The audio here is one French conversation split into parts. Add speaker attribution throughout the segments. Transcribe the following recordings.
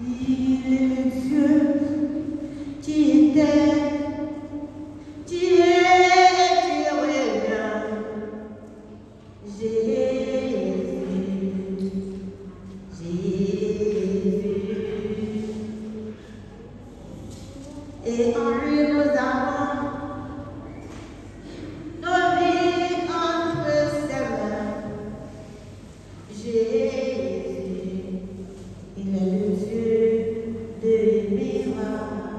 Speaker 1: Il est le Dieu qui était, qui est, qui revient. Jésus, Jésus. Et en lui nous avons nos vies entre ses mains. Jésus, il est le Dieu de miracles.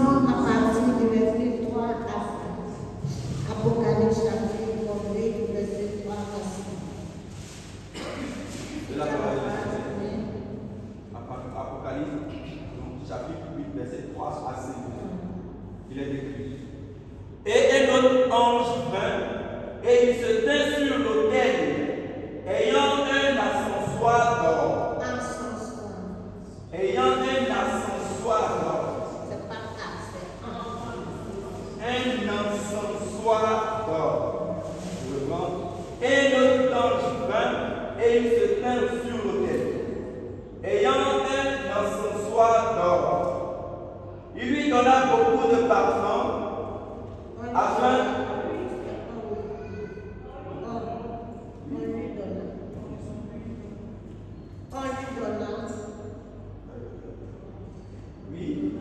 Speaker 1: lisons à partir du verset 3 à 5. Apocalypse chapitre 1, verset 3 à 5.
Speaker 2: De la parole de Dieu. Apocalypse, chapitre 8, verset 3 à 5. Il est écrit. Et un autre ange vint, et il se tint sur l'autel, ayant un ascensoir d'or. Ayant un ascensoir d'or.
Speaker 1: C'est pas ça, c'est
Speaker 2: un encensoir d'or. Je le prends. Et l'autre ange vint, et il se tint sur l'autel, ayant un encensoir d'or. Il lui donna beaucoup de parfums, afin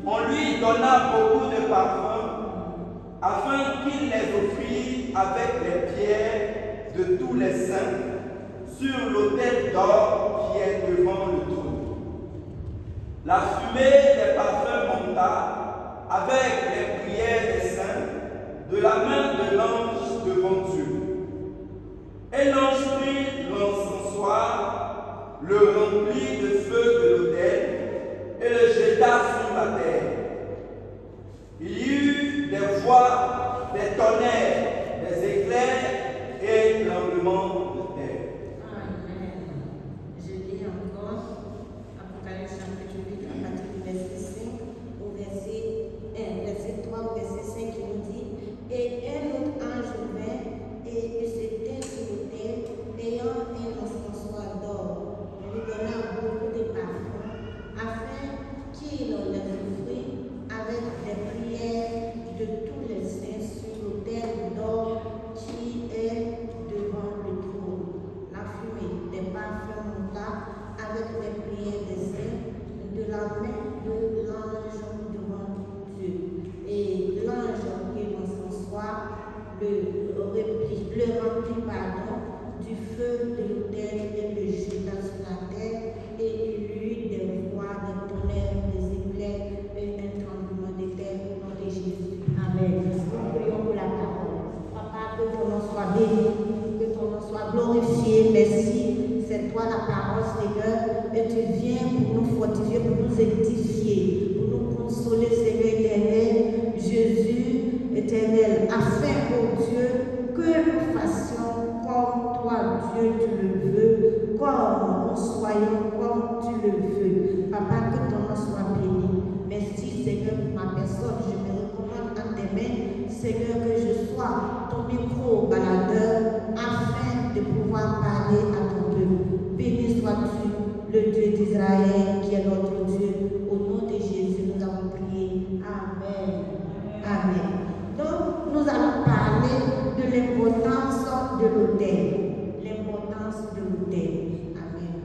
Speaker 2: on lui donna beaucoup de parfums, afin qu'il les offrit avec les pierres de tous les saints sur l'autel d'or qui est devant le trône. La fumée des parfums monta avec les prières des saints de la main de l'ange devant Dieu. Et l'ange prit l'encensoir, le remplit de feu de l'autel et le jeta sur la terre. Il y eut des voix, des tonnerres, des éclairs et tremblements de terre.
Speaker 1: Amen. Je lis encore Apocalypse chapitre 8 à partir du verset 5 au verset 1, verset 3 au verset 5 qui nous dit: Et un autre ange vint et se tint sur l'autel, ayant un encensoir d'or. Il lui donna beaucoup de parfums, afin qu'il les offrit avec des prières de tous les saints sur l'autel d'or qui est devant le trône. La fumée des parfums monta avec les prières des saints de la main de l'ange devant Dieu. Et l'ange prit l'encensoir, le remplit du feu de l'autel et le jeta sur la terre, et il y eut des voix, des tonnerres, des éclairs et un tremblement de terre au nom de Jésus. Amen. Nous prions pour la parole. Papa, que ton nom soit béni, que ton nom soit glorifié. Merci. C'est toi la parole, Seigneur, et tu viens pour nous fortifier, pour nous édifier, pour nous consoler, Seigneur éternel, Jésus éternel, afin, ô Dieu, que nous fassions comme toi, Dieu, tu le veux, comme nous soyons comme tu le veux. Papa, que ton nom soit béni. Merci, Seigneur, pour ma personne. Je me recommande en tes mains, Seigneur, que je sois ton micro-baladeur afin de pouvoir parler à ton peuple. Béni sois-tu, le Dieu d'Israël, qui est notre Dieu. Au nom de Jésus, nous avons prié. Amen. Amen. Donc, nous allons parler de l'importance de l'autel. L'importance de l'autel. Amen.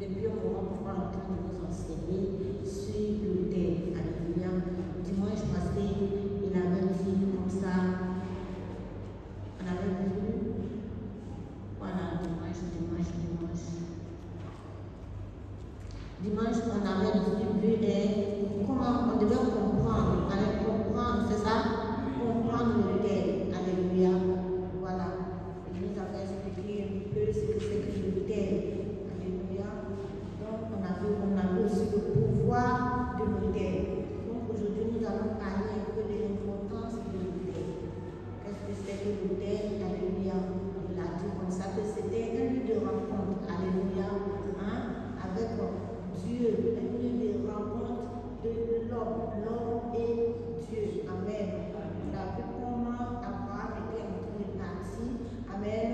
Speaker 1: Depuis un moment, on va en train de nous enseigner sur l'autel. Alléluia. Dimanche passé, il avait dit comme ça. On avait vu. Voilà, dimanche. Dimanche, on avait vu comment on devait comprendre. Allez, comprendre, c'est ça? Comprendre l'autel. Alléluia. Voilà. Il nous avait expliqué un peu ce que c'est que l'autel. Alléluia. Donc, on a vu aussi le pouvoir de l'autel. Donc, aujourd'hui, nous allons parler un peu de l'importance de l'autel. Qu'est-ce que c'est que l'autel? Alléluia. On l'a dit comme ça, que c'était un lieu de rencontre. Alléluia. Avec Dieu, un lieu de rencontre de l'homme et Dieu. Amen. On a vu comment Abraham était en train de partir. Amen.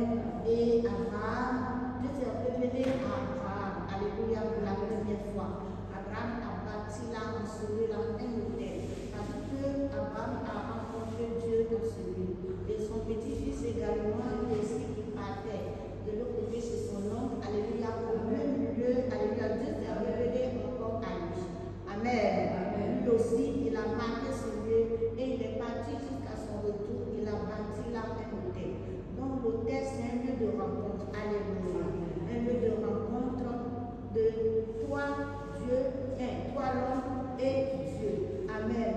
Speaker 1: Et Abraham, Dieu s'est révélé à Abraham. Alléluia, pour la première fois. Abraham a bâti là, en celui-là, un hôtel. Parce que Abraham a rencontré Dieu dans celui. Et son petit-fils également, lui aussi, qui partait de l'autre côté chez son oncle. Alléluia, au même lieu. Alléluia, Dieu s'est révélé encore à lui. Amen. Lui aussi, il a marqué ce lieu et il est parti jusqu'à son retour. Il a bâti là un hôtel. Donc, l'hôtel, c'est un lieu de rencontre. Alléluia. Un lieu de rencontre de toi, Dieu, toi, l'homme et Dieu. Amen.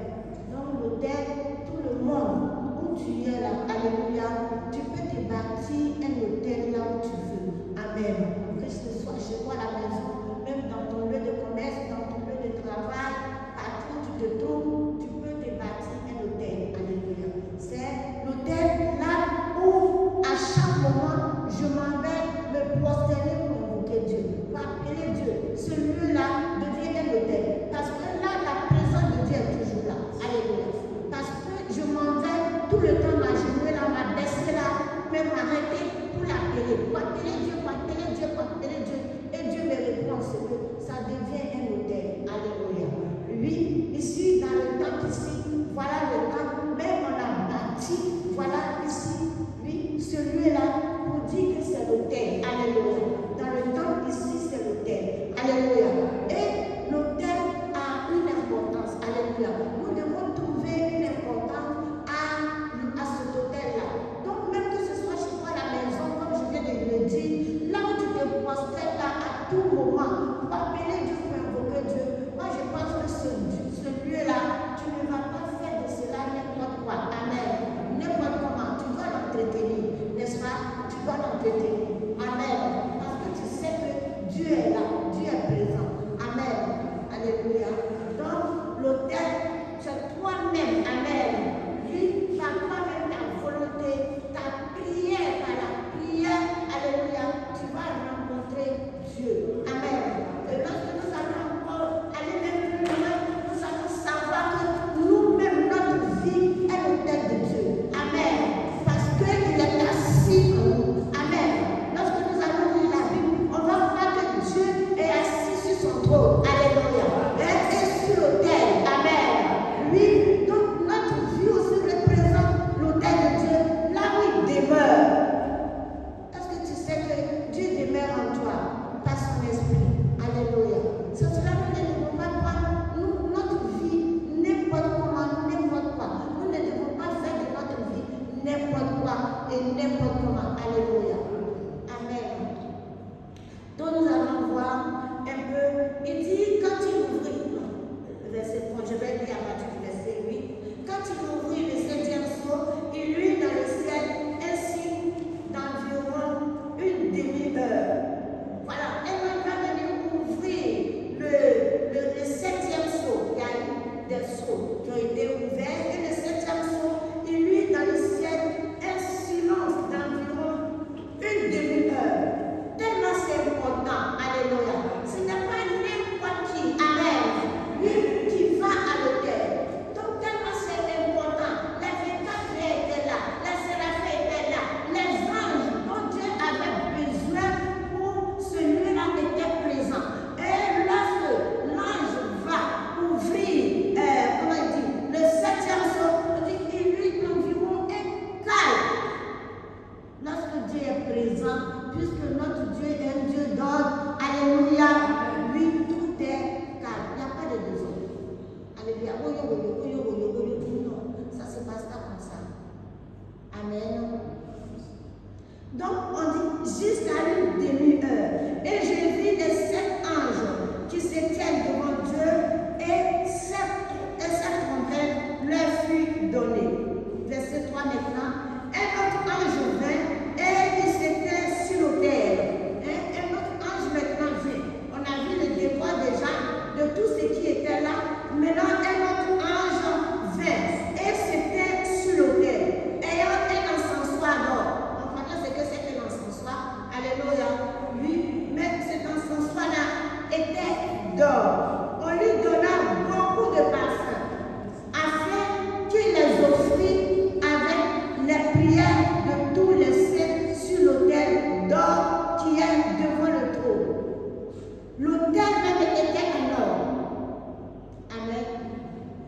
Speaker 1: Donc l'autel, tout le monde où tu es là, alléluia, tu peux te bâtir un hôtel là où tu veux. Amen. Que ce soit chez toi à la maison, même dans ton lieu de commerce, dans ton lieu de travail, partout où tu te trouves, tu peux te bâtir un hôtel. Alléluia. C'est l'hôtel là où à chaque moment je m'en vais me prosterner pour invoquer Dieu, pour appeler Dieu. Ce lieu-là devient un hôtel. Parce que là, la présence de Dieu est toujours là. Alléluia. Parce que je m'en vais tout le temps m'agenouiller là, m'abaisser là, même m'arrêter pour l'appeler. Pour appeler Dieu, pour appeler Dieu, pour appeler Dieu. Et Dieu me répond, c'est que ça devient un hôtel. Alléluia. Oui, ici, dans le temple ici, voilà le temple, même on a bâti, voilà ici, oui, ce lieu-là, pour dire que c'est l'hôtel. Alléluia. Dans le temple ici, c'est l'hôtel. Alléluia. Et l'hôtel a une importance. Alléluia. Nous devons trouver une importance à cet hôtel-là. Donc, même que ce soit chez toi à la maison, comme je viens de le dire, là où tu te prosternes là à tout moment, pour appeler Dieu, pour invoquer Dieu, moi je pense que ce lieu-là, tu ne vas pas faire de cela n'importe quoi. Amen. N'importe comment. Tu dois l'entretenir, n'est-ce pas? Tu dois l'entretenir. Amen. Parce que tu sais que Dieu est là, Dieu est présent. Amen. Alléluia. Donc, l'autel, c'est toi-même. Amen. Lui, par toi-même, ta volonté, ta prière, par la prière, alléluia, tu vas rencontrer Dieu. Amen. Et lorsque nous allons encore aller même plus loin, nous allons savoir que nous-mêmes, notre vie est l'autel de Dieu. Amen. Parce qu'il est assis en nous. Amen. Lorsque nous allons lire la Bible, on va voir que Dieu est assis sur son trône. Alléluia. Et sur l'autel. Amen. Oui, donc notre vie aussi représente l'autel de Dieu, là où il demeure. Est-ce que tu sais que Dieu demeure en toi par son esprit? Alléluia. C'est cela que nous ne devons pas prendre notre vie n'importe comment, n'importe quoi. Nous ne devons pas faire de notre vie n'importe quoi et n'importe comment. Alléluia. Amen. Donc nous allons voir un peu. Il dit quand il ouvrit, verset 3, je vais lire à partir du verset 8. Quand il ouvrit le 7e sceau, il lut dans le ciel un signe d'environ une demi-heure. Voilà, et on va venir ouvrir le 7e sceau. Il y a eu des sceaux qui ont été ouverts. Et le 7e sceau, il lut dans le ciel un silence d'environ une demi-heure. Tellement c'est important. Alléluia. Ce n'est pas n'importe qui. Amen. Lui qui va à l'autel. Donc tellement c'est important. Les 24 étaient là. Les séraphins étaient là. Les anges dont Dieu avait besoin pour ce lieu-là étaient présents. Et lorsque l'ange va ouvrir, comment il dit, le 7e sceau, il lui environ un calme. Lorsque Dieu est présent, puisque notre Dieu est un Dieu d'ordre, alléluia, lui tout est calme. Il n'y a pas de désordre. Alléluia. Non, ça se passe pas comme ça. Amen. Donc on dit jusqu'à une demi-heure. Et je vis les 7 anges qui se tiennent devant Dieu et cette trompette leur fut donnée. Verset 3 maintenant. Un autre ange vint et il s'était sur l'autel. Un autre ange maintenant vient. On a vu le décor déjà de tout ce qui était là. Maintenant un autre ange vint et c'était sur l'autel. Ayant un encensoir d'or. On connaît ce que c'est qu'un encensoir. Alléluia. Oui, mais cet encensoir-là était d'or. On lui donna beaucoup de parfums afin qu'il les offrit avec les prières de tous les saints sur l'autel d'or qui est devant le trône. L'autel même était en or. Amen.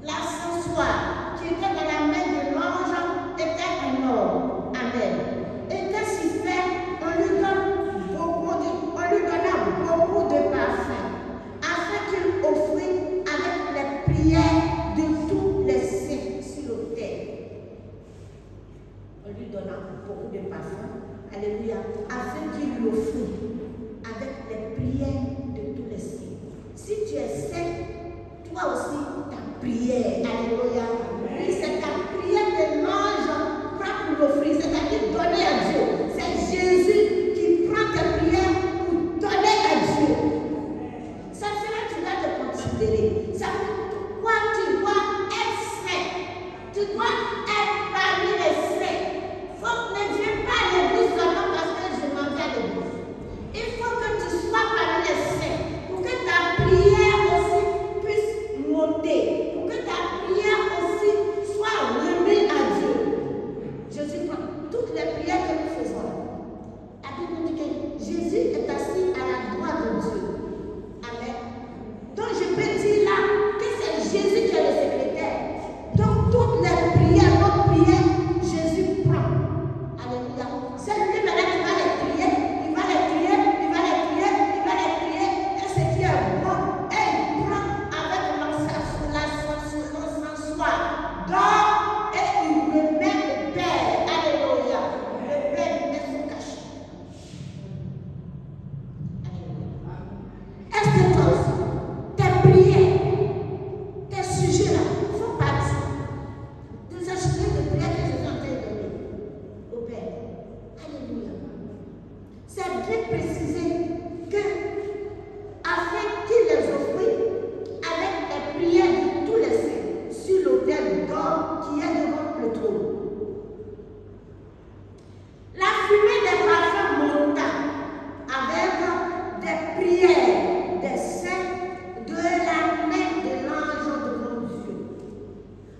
Speaker 1: L'encensoir qui était dans la main de l'ange était en or. Amen. Et qu'est-ce qu'il fait? On lui donna beaucoup de parfums afin qu'il offrit avec les prières de tous les saints sur l'autel. On lui donna beaucoup de parfums, alléluia, afin qu'il l'offrit avec les prières de tous les saints. Si tu es saint, toi aussi ta prière, considérer. Ça veut dire quoi tu dois être saint. Tu dois être parmi les saints. Ne viens pas à l'église seulement parce que je m'en vais à l'église. Il faut que tu sois parmi les saints pour que ta prière aussi puisse monter, pour que ta prière aussi soit remise à Dieu. Jésus prend toutes les prières que nous faisons. La Bible nous dit que Jésus est assis à la droite de Dieu. Amen. Donc je peux dire là que c'est Jésus qui est le secrétaire. Donc toutes les prières, notre prière, Jésus prend. Alléluia. C'est lui maintenant qui va les prier, il va les prier, il va les prier, il va les prier. Et ce qui est bon, et il prend avec l'encensoir d'or et il le met au Père. Alléluia. Le Père lui met son cachet. Alléluia. Est-ce que toi aussi, tes prières, tes sujets-là font partie de ces sujets de prière que Jésus est en train de donner au Père? Alléluia. C'est bien précisé que, afin qu'il les offre avec les prières de tous les saints sur l'autel d'or qui est devant le trône. La fumée des parfums monta avec des prières des saints de la main de l'ange devant Dieu.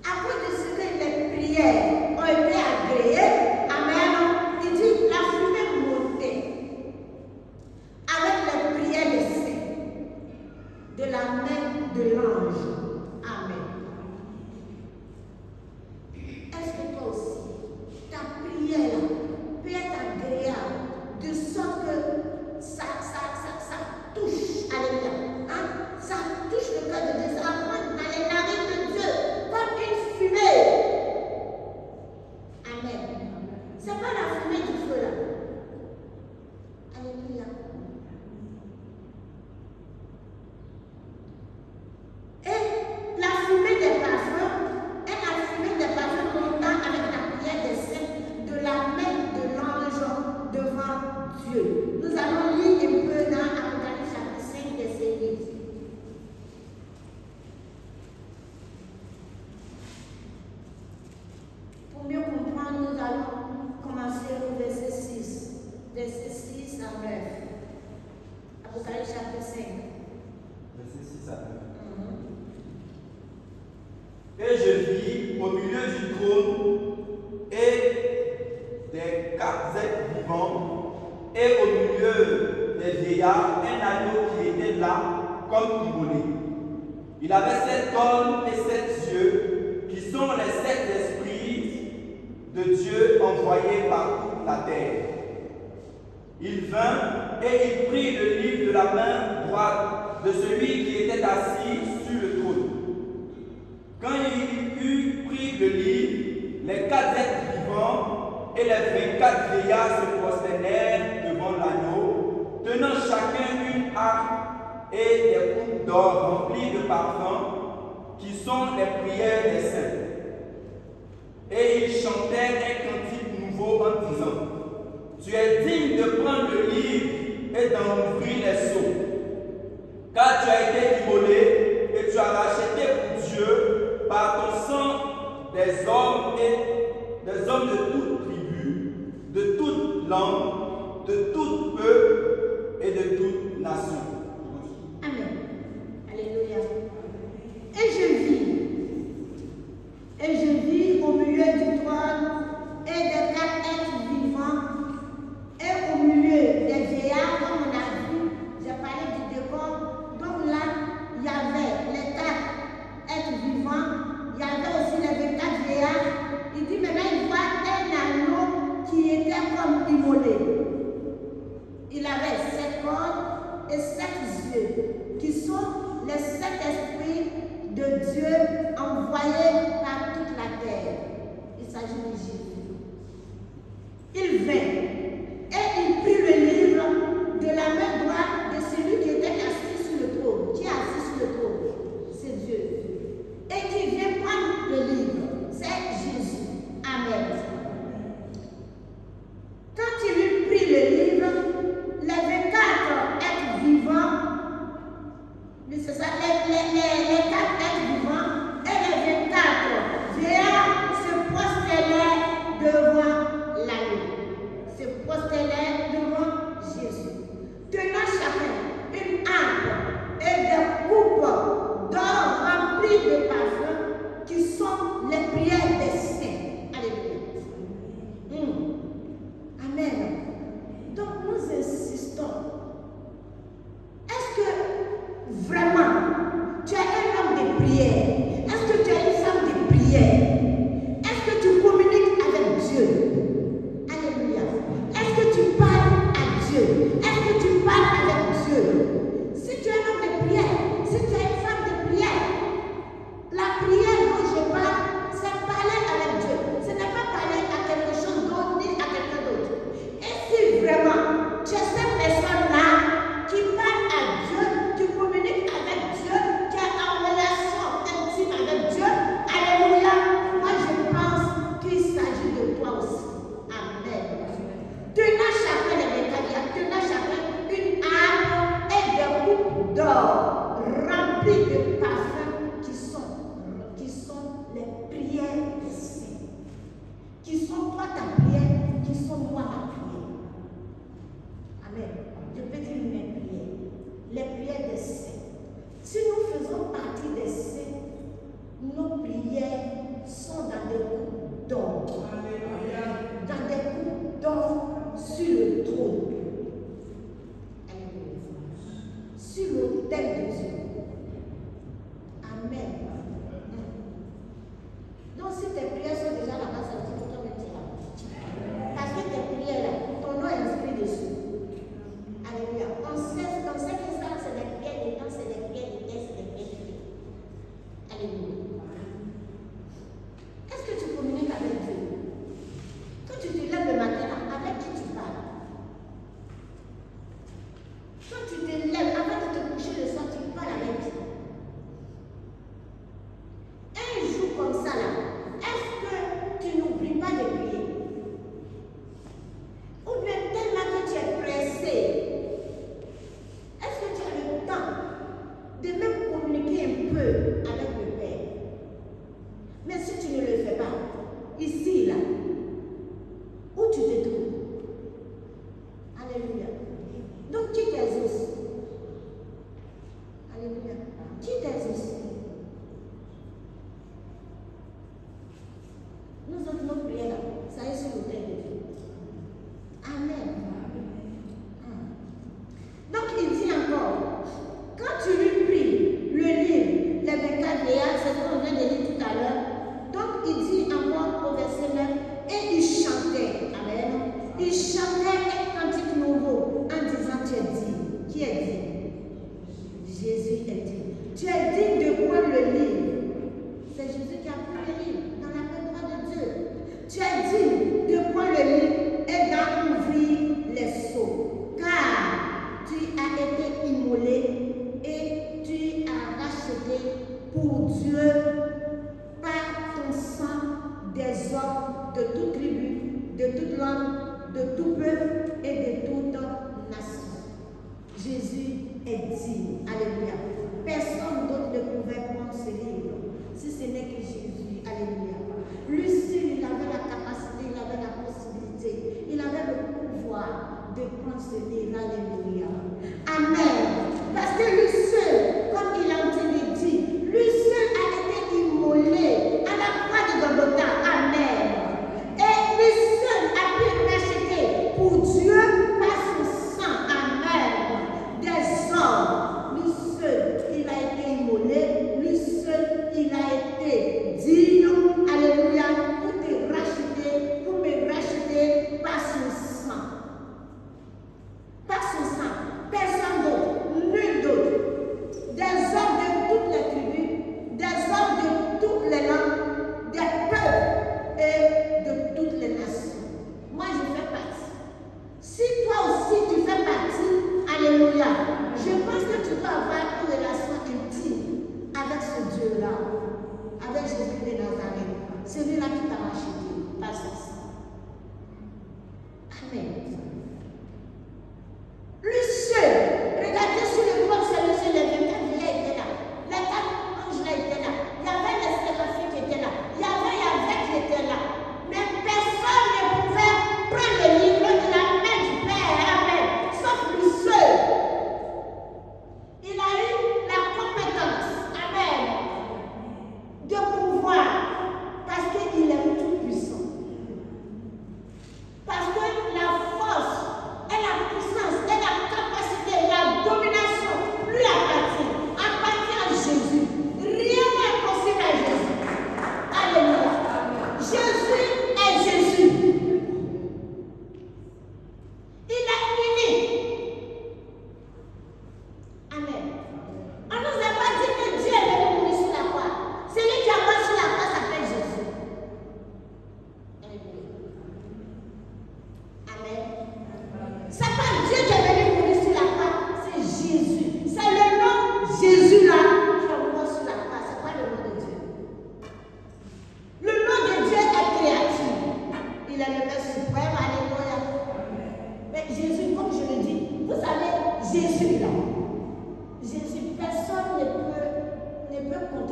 Speaker 1: À cause de ce que les prières ont été agréées, amen, il dit la fumée montait avec les prières des saints de la main de l'ange. Amen. Est-ce que toi aussi, ta prière peut être agréable de sorte que ça touche, alléluia, hein? Ça touche le cœur de Dieu, ça rentre dans les narines de Dieu comme une fumée. Amen. C'est pas la fumée du feu là. Alléluia. Et la fumée des parfums montant avec la prière des saints de la main de l'ange devant Dieu. Nous allons lire un peu dans Apocalypse chapitre 5, verset 8. Pour mieux comprendre, nous allons commencer au verset 6. Verset 6 à 9. Apocalypse chapitre 5.
Speaker 2: Verset 6 à 9. Et je vis au milieu du trône et des 4 êtres vivants, et au milieu des vieillards, un agneau qui était là comme immolé. Il avait 7 cornes et 7 yeux, qui sont les 7 esprits de Dieu envoyés par toute la terre. Il vint et il prit le livre de la main droite de celui qui était assis sur le trône. Quand il eut pris le livre, les 4 êtres vivants et les 24 vieillards se prosternèrent devant l'agneau, tenant chacun une harpe et des coupes d'or remplies de parfums, qui sont les prières des saints. Et ils chantèrent un cantique nouveau en disant: Tu es digne de prendre le livre et d'en ouvrir les sceaux, car tu as été immolé et tu as racheté pour Dieu par ton sang des hommes de toute tribu, de toute langue, de tout peuple et de toute nation.
Speaker 1: Amen. Alléluia. Et je vis au milieu du trône et des 4 êtres vivants, et au milieu des vieillards, comme on a vu, j'ai parlé du décor. Donc là, il y avait les 4 êtres vivants, il y avait aussi les 24 vieillards. Il dit maintenant, il voit un agneau qui était comme immolé. Il avait 7 cornes et 7 yeux, qui sont les 7 esprits de Dieu envoyés par toute la terre. Il s'agit de Jésus. Il vint et il prit le livre de la main droite de celui qui était assis sur le trône. Qui est assis sur le trône? C'est Dieu. Et qui vient prendre le livre. C'est Jésus. Amen. Quand il eut pris le livre, les 24 êtres vivants, c'est ça, les remplis de parfums qui sont les prières des saints. Alléluia. Amen. Donc nous insistons. Est-ce que vraiment tu es un homme de prière? Est-ce que tu es une femme de prière? Est-ce que tu communiques avec Dieu? Alléluia. Est-ce que tu parles à Dieu? Est-ce que tu parles avec Dieu? Si tu es un homme de prière, si tu es une femme de prière, la prière dont je parle, c'est parler avec Dieu. Ce n'est pas parler à quelque chose d'autre ni à quelqu'un d'autre. Et si vraiment tu es cette personne-là qui parle à Dieu, tu communiques avec Dieu, tu es en relation intime avec Dieu, alléluia, moi je pense qu'il s'agit de toi aussi. Amen. Tenant chacun les mécaniques, tenant chacun une arme et des coupes d'or remplies de parfums qui sont les prières des saints, qui sont toi ta prière, qui sont moi ma prière. Amen. Je peux dire mes prières, les prières des saints. Si nous faisons partie des saints, nos prières sont dans des coupes d'or. Dans des coupes d'or sur le trône. Sur l'autel de Dieu. Amen. Donc si tes prières sont déjà là-bas, ça veut dire que toi tu es là. Parce que tes prières là, ton nom est inscrit dessus. Alléluia. On sait que ça, c'est des prières des temps, c'est des prières des tests, c'est des prières des temps. Alléluia. Est-ce que tu communiques avec Dieu? Quand tu te lèves le matin, avec qui tu parles? Quand tu te lèves, avant de te coucher le soir, tu parles avec qui? Un jour comme ça là, est-ce que tu n'oublies pas de prier? Ou bien tellement que tu es pressé, est-ce que tu as le temps de même communiquer un peu avec le Père? Mais si tu ne le fais pas, ici, là, où tu te trouves? Alléluia. Donc, qui t'exauce? Alléluia. Qui t'exauce? Nous autres, nos prières là, ça est sur l'autel de Dieu. Amen. Donc, il dit encore, quand tu lui pries le livre, les 24 vieillards, c'est ce qu'on vient de lire tout à l'heure. Donc, il dit encore au verset 9, et il chantait. Amen. Il chantait un cantique nouveau en disant, tu es digne. Qui est digne? Jésus est digne. Tu es digne de prendre le livre. C'est Jésus qui a pris le livre dans la main droite de Dieu. Tu es digne de prendre le livre et d'en ouvrir les sceaux. Car tu as été immolé et tu as racheté pour Dieu par ton sang des hommes de toute tribu, de toute langue, de tout peuple et de toute nation. Jésus est digne. Alléluia. Personne d'autre ne pouvait prendre ce livre si ce n'est que Jésus. Alléluia. Lui seul, il avait la capacité, il avait la possibilité, il avait le pouvoir de prendre ce livre. Alléluia. Amen. Parce que lui seul, comme il a entendu dire, lui seul a été immolé à la croix de Golgotha. Amen. Et lui seul a pu racheter pour Dieu par son sang. Amen. Des hommes. Lui seul, il a été immolé.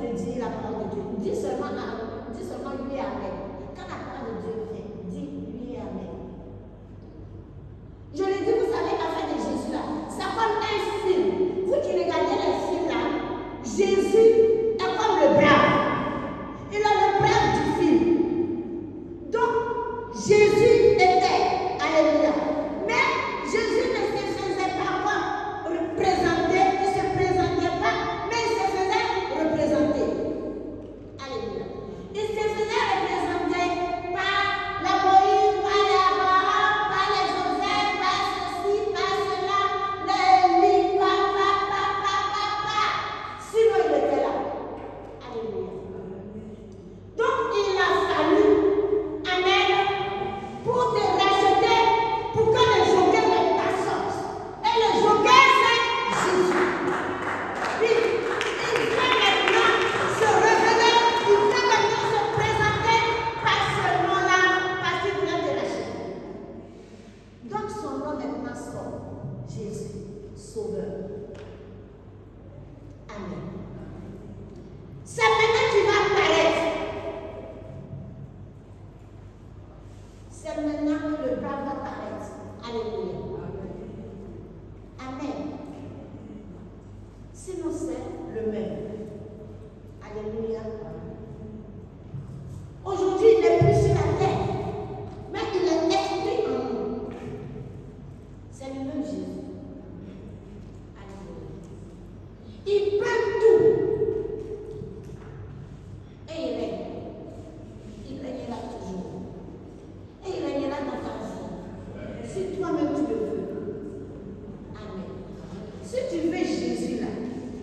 Speaker 1: de dire la parole de Dieu. Dis seulement oui et amen. Quand la parole de Dieu vient, dis oui et amen. Je l'ai dit, vous savez, l'affaire de Jésus là, c'est comme un film. Vous qui regardez les films là, Jésus est comme le brave. Il est le brave du film. Donc, Jésus était, alléluia. Mais Jésus ne se faisait pas quoi représenter, il ne se présentait pas, mais il se faisait représenter. Alléluia. Il se faisait représenter par la Moïse, par l'Abraham, par les Joseph, par ceci, par cela, les sinon il était là. Alléluia. Donc il a fallu, amen, pour te racheter, pour que le joker ne pas sorte. Et le joker c'est Jésus. Oui, il vient maintenant se révéler, il vient maintenant se présenter par ce nom-là, parce qu'il vient te racheter. Donc son nom maintenant sort, Jésus, Sauveur. Amen. C'est maintenant qu'il va apparaître. C'est maintenant que le bras va apparaître. Alléluia. Amen. Sinon c'est le même. Alléluia. Aujourd'hui, il n'est plus sur la terre, mais il est esprit en nous. C'est le même Jésus. Alléluia. Il peut tout. Et il règne. Il régnera toujours. Et il régnera dans ta vie. Si toi-même tu le veux. Amen. Si tu veux Jésus là,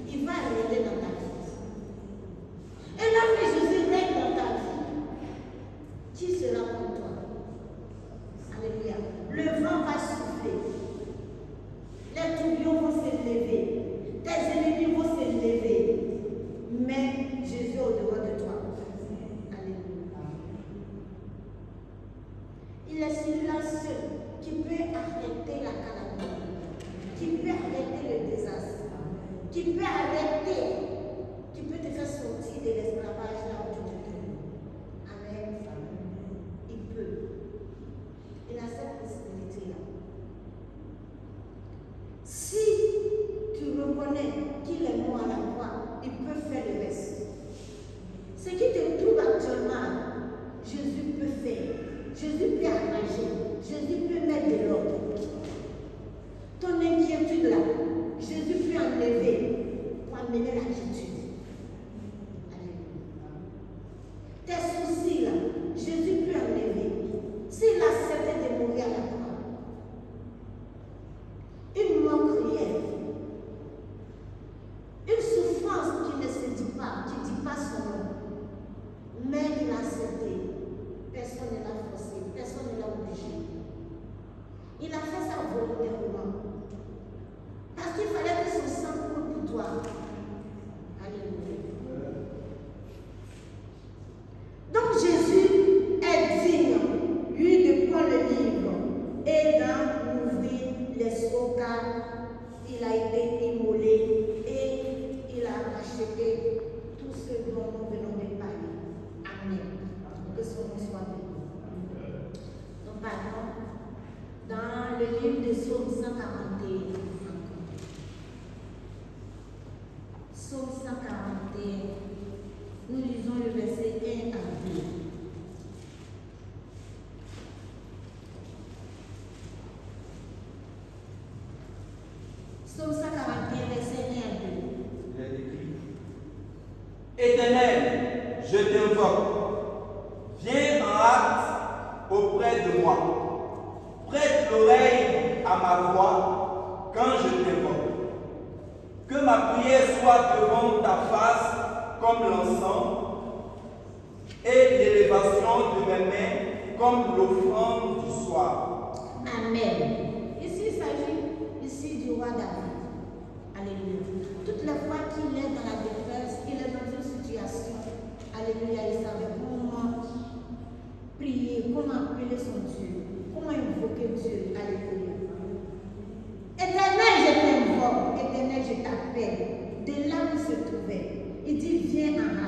Speaker 1: il va régner dans ta vie. Et lorsque Jésus règne dans ta vie, qui sera pour toi? Alléluia. Le vent va souffler. Les tourbillons vont s'élever. Tes ennemis vont s'élever. Mais Jésus est au-devant de toi. Alléluia. Il est celui-là seul qui peut arrêter la calamité, qui peut arrêter le désastre, qui peut arrêter, qui peut te faire sortir de l'esclavage là où tu te trouves. Amen. Il peut. Il a cette possibilité-là. Si tu reconnais qu'il est mort à la croix, il peut faire le reste. Ce qui te trouve actuellement, Jésus peut faire. Jésus peut arranger. Jésus peut mettre de l'ordre. Ton inquiétude là, Jésus peut enlever pour amener la quiétude. Alléluia. Tes soucis là, Jésus peut enlever. S'il acceptait de mourir à la croix, une mort cruelle, une souffrance qui ne se dit pas, qui ne dit pas son nom, mais il a accepté. Personne ne l'a forcé, personne ne l'a obligé. Il a fait ça volontairement. Parce qu'il fallait que son sang coule pour toi. Alléluia. Donc Jésus est digne, lui, de prendre le livre et d'en ouvrir les sceaux, car il a été immolé et il a racheté tout ce dont nous venons de parler. Amen. Que son nom soit béni. Nous parlons dans le livre de Psaume 141. Psaume 141. Nous lisons le verset 1 à 2. Psaume 141, verset 1 à 2.
Speaker 2: Il est écrit: Éternel, je t'invoque. Viens en hâte auprès de moi. Prête l'oreille à ma voix quand je t'invoque. Que ma prière soit devant ta face comme l'encens et l'élévation de mes mains comme l'offrande du soir.
Speaker 1: Amen. Ici, il s'agit ici du roi David. Alléluia. Toutes les fois qu'il est dans la détresse, il est dans une situation. Alléluia. Il savait comment prier, comment appeler son Dieu, comment invoquer Dieu. Alléluia. Éternel, je t'invoque. Éternel, je t'appelle. De là où il se trouvait, il dit: viens en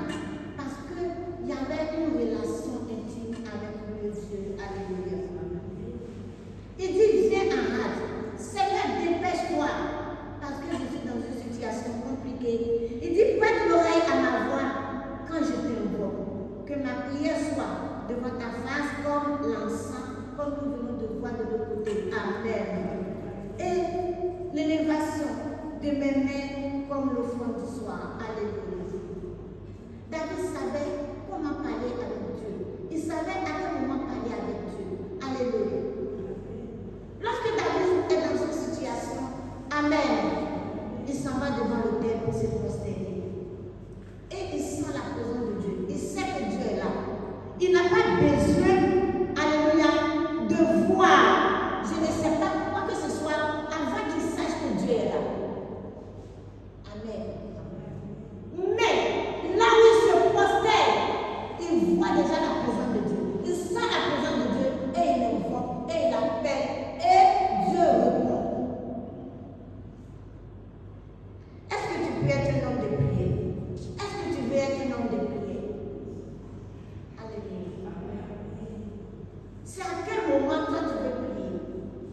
Speaker 1: l'encens, comme nous venons de voir de l'autre côté. Amen. Et l'élévation de mes mains comme l'offrande du soir. Alléluia. David savait comment parler avec Dieu. Il savait à quel moment parler avec Dieu. Alléluia. Lorsque David est dans une situation, Amen, il s'en va devant l'autel pour se prosterner. Et il sent la présence de Dieu. Il sait que Dieu est là. Il n'a pas besoin, alléluia, de voir, je ne sais pas quoi que ce soit, avant qu'il sache que Dieu est là. Amen. Mais là où il se prosterne, il voit déjà la présence de Dieu. Il sent la présence de Dieu et il invoque et il appelle et Dieu répond. Est-ce que tu peux être un homme de prière? Est-ce que tu veux être un homme de prière? Alléluia. C'est à quel moment toi tu veux prier?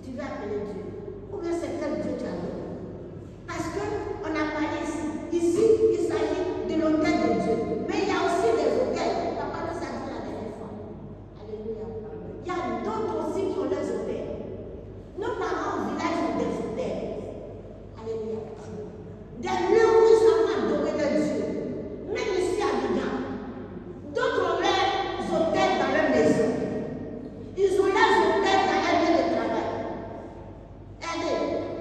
Speaker 1: Tu veux appeler Dieu? Ou bien c'est quel Dieu tu as? Parce qu'on a parlé ici. Ici, il s'agit de l'autel de Dieu. Mais il y a aussi des autels. Papa nous a dit la dernière fois. Alléluia. Il y a d'autres aussi qui ont leurs autels. Nos parents au village ont des autels. Alléluia. Des lieux où ils sont adorer leur Dieu. Même ici à Bigan. D'autres ont leurs autels dans leur maison. Ils ont leurs hôtels dans leur lieu de travail. Regardez,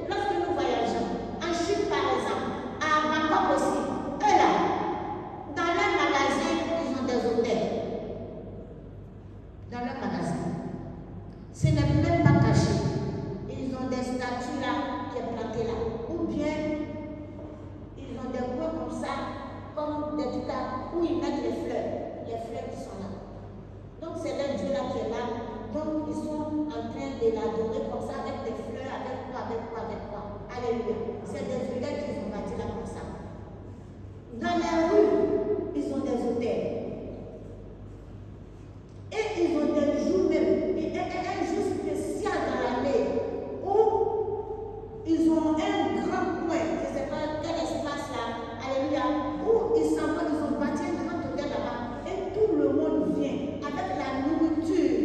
Speaker 1: lorsque nous voyageons, en Chine par exemple, à Bangkok aussi, eux là, dans leur magasin, ils ont des hôtels. Dans leur magasin. Ce n'est même pas caché. Ils ont des statues là qui sont plantées là. Ou bien, ils ont des coins comme ça, comme des trucs là, où ils mettent les fleurs qui sont là. Donc c'est leur Dieu là qui est là. Donc ils sont en train de l'adorer comme ça avec des fleurs, avec quoi. Alléluia. C'est des hôtels qu'ils ont bâtis là comme ça. Dans les rues, ils ont des hôtels. Et ils ont des jours même, un jour spécial dans l'année où ils ont un grand coin, je ne sais pas quel espace là, alléluia, où ils s'en vont, ils ont bâti un grand hôtel là-bas et tout le monde vient avec la nourriture.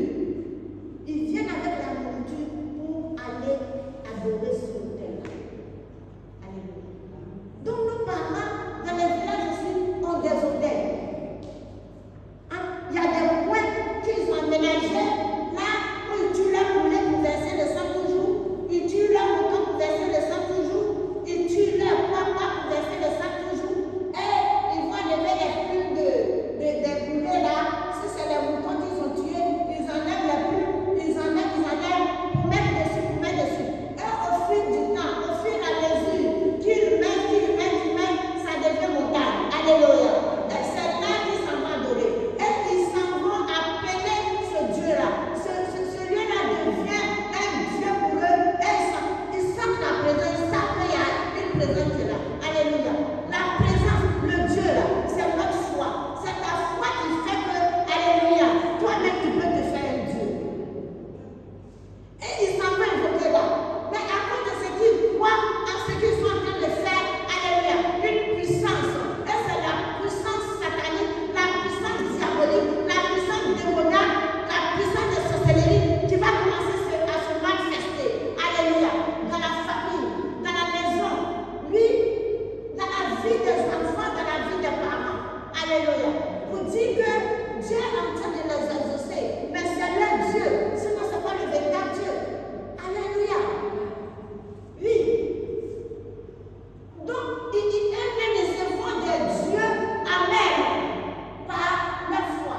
Speaker 1: Ils viennent avec la nourriture pour aller adorer ce hôtel-là. Alléluia. Donc nos parents, dans les villages aussi, ont des hôtels. Il y a des coins qu'ils ont aménagés là où ils tuent leur poulet pour verser le sang toujours. Ils tuent leur mouton pour verser le sang toujours. Ils tuent leur papa pour verser le sang toujours. Et ils vont lever les plumes des poulets là. Si c'est les moutons qu'ils ont tués, ils enlèvent les plumes. Ils enlèvent pour mettre dessus. Et au fil du temps, au fur et à mesure qu'ils mettent, ça devient montagne. Alléluia. Et c'est là qu'ils s'en vont adorer. Et ils s'en vont appeler ce Dieu-là. Celui-là devient un Dieu pour eux. Et ils sentent la présence, ils savent qu'il y a une présence qui est là. Alléluia. La présence, le Dieu là, c'est notre foi. C'est ta foi qui fait que, alléluia, toi-même tu peux te faire un Dieu. Et ils s'en vont invoquer là. Mais à cause de ce qu'ils croient, en ce qu'ils sont en train de faire, alléluia, une puissance. Et c'est la puissance satanique, la puissance diabolique, la puissance démoniaque, la puissance de sorcellerie qui va commencer à se manifester. Alléluia. Dans la famille, dans la maison, oui, dans la vie des enfants, dans la vie des parents. Alléluia. Pour dire que Dieu est en train de les exaucer. Mais c'est leur Dieu. Sinon, ce n'est pas le véritable Dieu. Alléluia. Oui. Donc, ils se font des dieux. Amen. Par leur foi.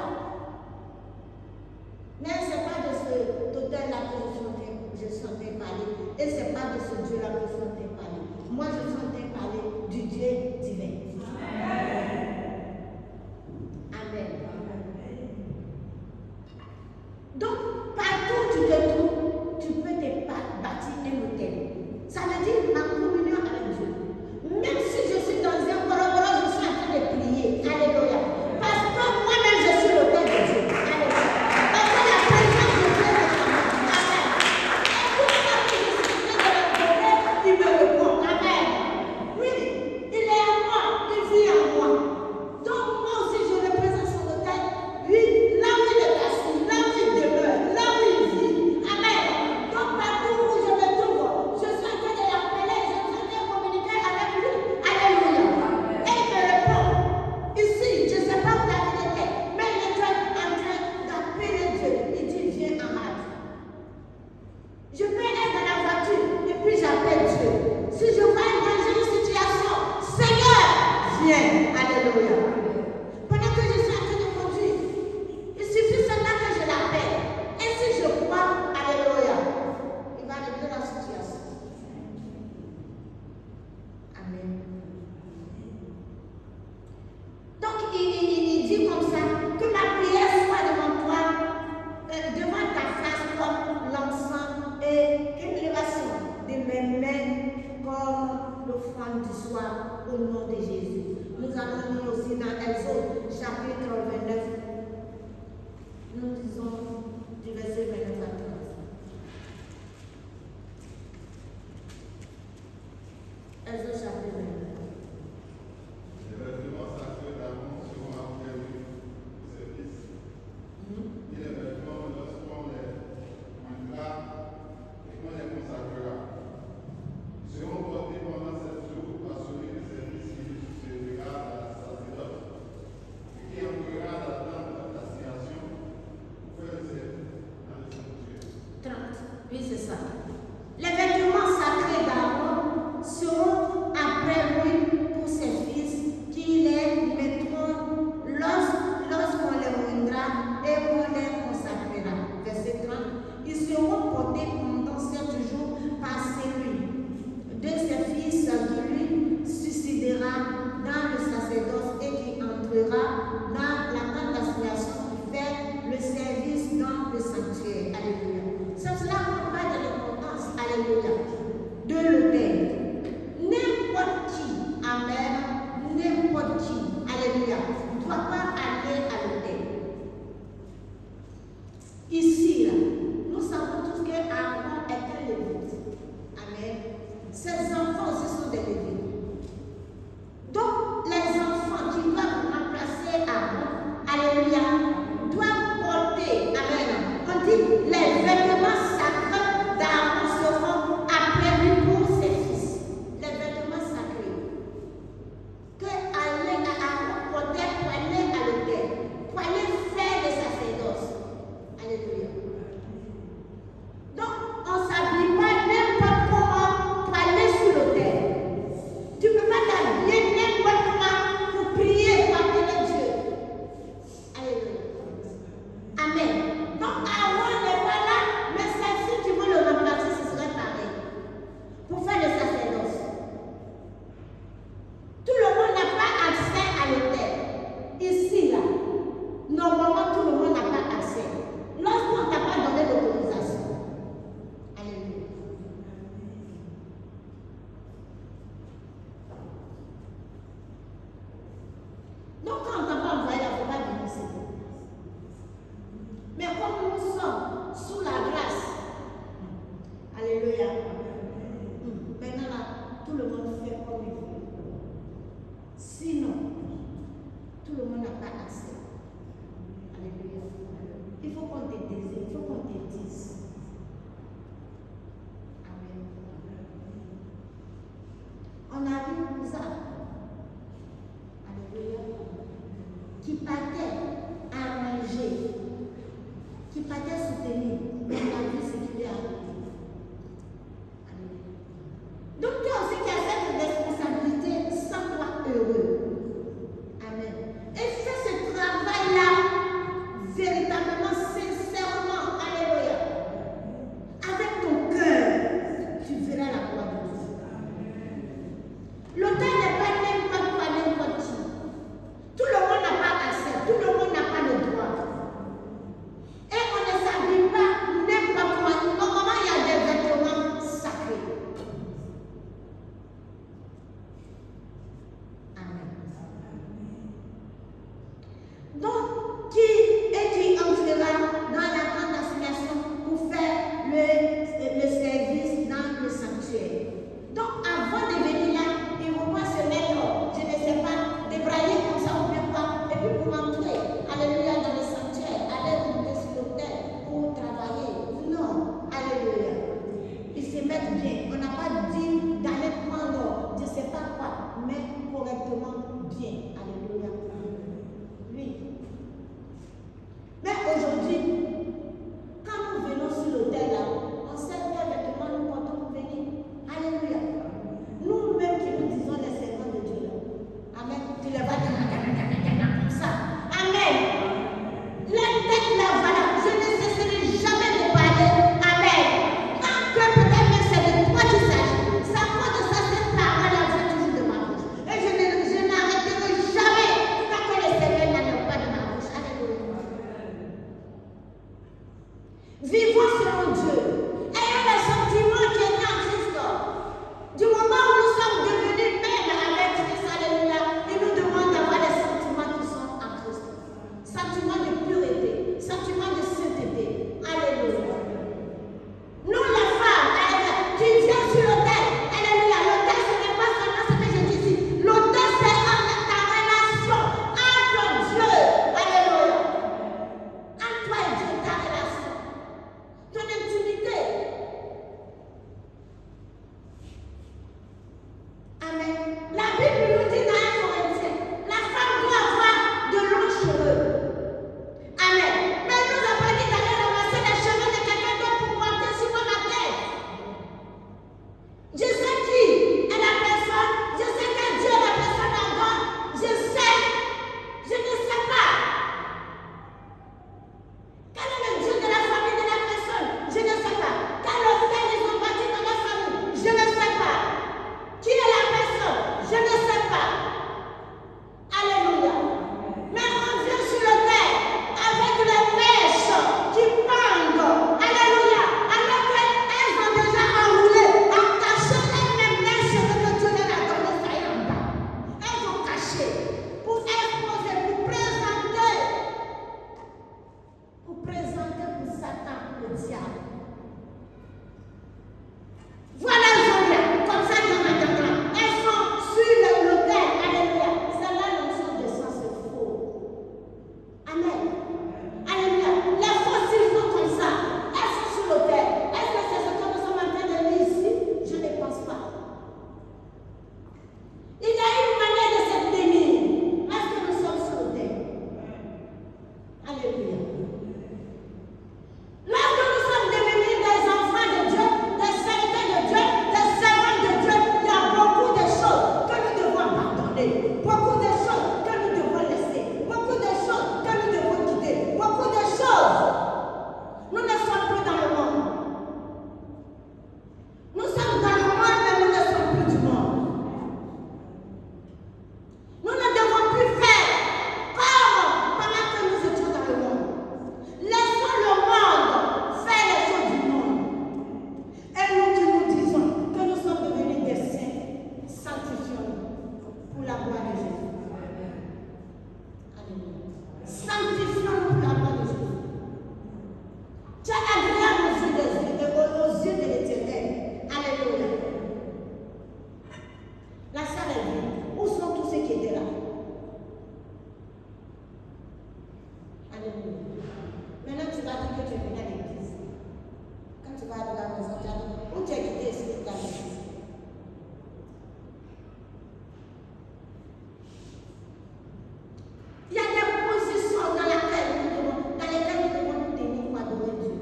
Speaker 1: Mais ce n'est pas de ce hôtel-là que je suis en train de parler. Et ce n'est pas de ce Dieu-là que je suis en train de parler. Moi, je suis en train de parler du Dieu divin. Amen. Amen. au nom de Jésus. Nous allons lire aussi dans Exode chapitre 29. Nous disons du verset 29 à 30. Exode chapitre 29.
Speaker 3: Les vêtements sacrés d'Aaron seront après lui pour ses fils. Et les vêtements lorsqu'on les mangera et qu'on les consacrera. Ils seront portés pendant 7 jours par celui de ses fils qui servira à la sacerdoce et qui entrera dans la tente d'assignation pour faire le service dans le sanctuaire.
Speaker 1: 30. Oui, c'est ça. Les vêtements sacrés d'Aaron seront après lui pour ses fils qui les mettront lorsqu'on les moindra et qu'on les consacrera. Verset 30. Ils seront portés pendant 7 jours par celui de ses fils qui lui succédera dans le sacerdoce et qui entrera dans la tente d'assignation pour faire le service dans le sanctuaire. Alléluia. C'est cela qu'on parle de l'importance, alléluia, de l'autel. N'importe qui, amen, n'importe qui, alléluia, ne doit pas aller à l'autel. Ici, là, nous savons tous qu'Aaron est un lévite. Amen. Ses enfants aussi sont des lévites. Donc, les enfants qui doivent remplacer Aaron, alléluia, doivent porter, amen, on dit les vêtements sacrés d'Aaron seront après lui pour ses fils. Les vêtements sacrés que Aaron portait pour aller à l'autel, pour aller faire le sacerdoce. Alléluia. Donc, on ne s'habille pas n'importe comment pour aller sur l'autel. Tu ne peux pas t'habiller n'importe comment pour prier, pour appeler Dieu. Alléluia. Amen. Donc, Aaron n'est pas là, mais si tu veux le remplacer, ce serait pareil. Pour faire le sacerdoce. Tout le monde n'a pas accès à l'autel. Ici, là, normalement, tout le monde n'a pas accès. Lorsqu'on ne t'a pas donné l'autorisation. Alléluia. Donc, quand on ne t'a pas envoyé, il ne faut pas venir ici. Mais comme nous sommes sous la grâce, alléluia. Maintenant, là, tout le monde fait comme il veut. Sinon, tout le monde n'a pas accès. Alléluia. Il faut qu'on te désire, il faut qu'on te dise. Amen. On a vu ça. Alléluia. Qui partait à manger, qui partait soutenir dans la vie séculaire. Alléluia. Donc toi aussi qui as cette responsabilité, sens-toi heureux. Amen. Et fais ce travail-là véritablement, sincèrement. Alléluia. Avec ton cœur, tu verras la gloire de Dieu. L'autel n'est pas n'importe quoi, n'importe qui. Tout le monde n'a pas accès, tout le monde n'a pas le droit. Et on ne s'habille pas n'importe comment. Normalement, il y a des vêtements sacrés. Amen. Donc, qui entrera dans la tente d'assignation pour faire le service dans le sanctuaire. Donc, avant de venir là, ils ne vont pas se mettre, je ne sais pas, débrailler comme ça ou bien quoi, et puis pour entrer, alléluia, dans le sanctuaire, aller monter sur l'autel pour travailler. Non, alléluia. Ils se mettent bien. On n'a pas dit d'aller prendre, je ne sais pas quoi, mais correctement bien. Alléluia. Oui. sentiment de pureté, sentiment de sainteté. Alléluia. Nous, les femmes, alléluia, tu viens sur l'autel. Alléluia. L'autel, ce n'est pas seulement ce que je dis ici. L'autel, c'est ta relation entre Dieu. Alléluia. Entre toi et Dieu, ta relation. Ton intimité. Amen. La Bible nous dit dans 1 Corinthiens, la femme doit avoir de longs cheveux. Amen. Mais nous avons pas dit d'aller ramasser les cheveux de quelqu'un d'autre pour porter sur ma tête. Je sais qui est la personne, je sais quel Dieu est la personne d'abord, je sais, je ne sais pas. Quel est le Dieu de la famille de la personne? Je ne sais pas. Quel hôtel ils ont bâti dans la famille? Je ne sais pas. Qui est la personne? Je ne sais pas. Alléluia. Mais on vient sur le terre avec les mèches qui pendent. Alléluia. Alors qu'elles ont déjà enroulé, attaché elles-mêmes les cheveux que Dieu leur a donné, ça y est en bas. Elles ont caché pour exposer, pour présenter pour Satan, pour le diable. Voilà, elles sont là, comme ça, elles sont sur l'autel. Alléluia. Celles-là ne sont de sang, c'est faux. Amen. Alléluia. Les fausses, ils sont comme ça. Elles sont sur l'autel. Est-ce que c'est ce que nous sommes en train de lire ici? Je ne pense pas. Il y a une manière de se tenir. Est-ce que nous sommes sur l'autel? Alléluia. Lorsque nous sommes devenus des enfants de Dieu, des serviteurs de Dieu, des servants de Dieu, il y a beaucoup de choses que nous devons abandonner, beaucoup de choses que nous devons laisser, beaucoup de choses que nous devons quitter, beaucoup de choses. Nous ne sommes plus dans le monde. Nous sommes dans le monde, mais nous ne sommes plus du monde. Nous ne devons plus faire comme pendant que nous étions dans le monde. Laissons le monde faire les choses du monde. Et nous qui nous disons que nous sommes devenus des saints, sanctifions-nous pour la gloire de Jésus. Alléluia. Sanctifions-nous pour la gloire de Jésus. Tu es agréable aux yeux de l'Éternel. Alléluia. La salle est vide. Où sont tous ceux qui étaient là? Alléluia. Maintenant, tu vas dire que tu es venu à l'église. Quand tu vas à la maison, tu as dit, où tu as quitté ici pour ta l'église? Il y a des positions dans lesquelles nous devons nous tenir pour adorer Dieu,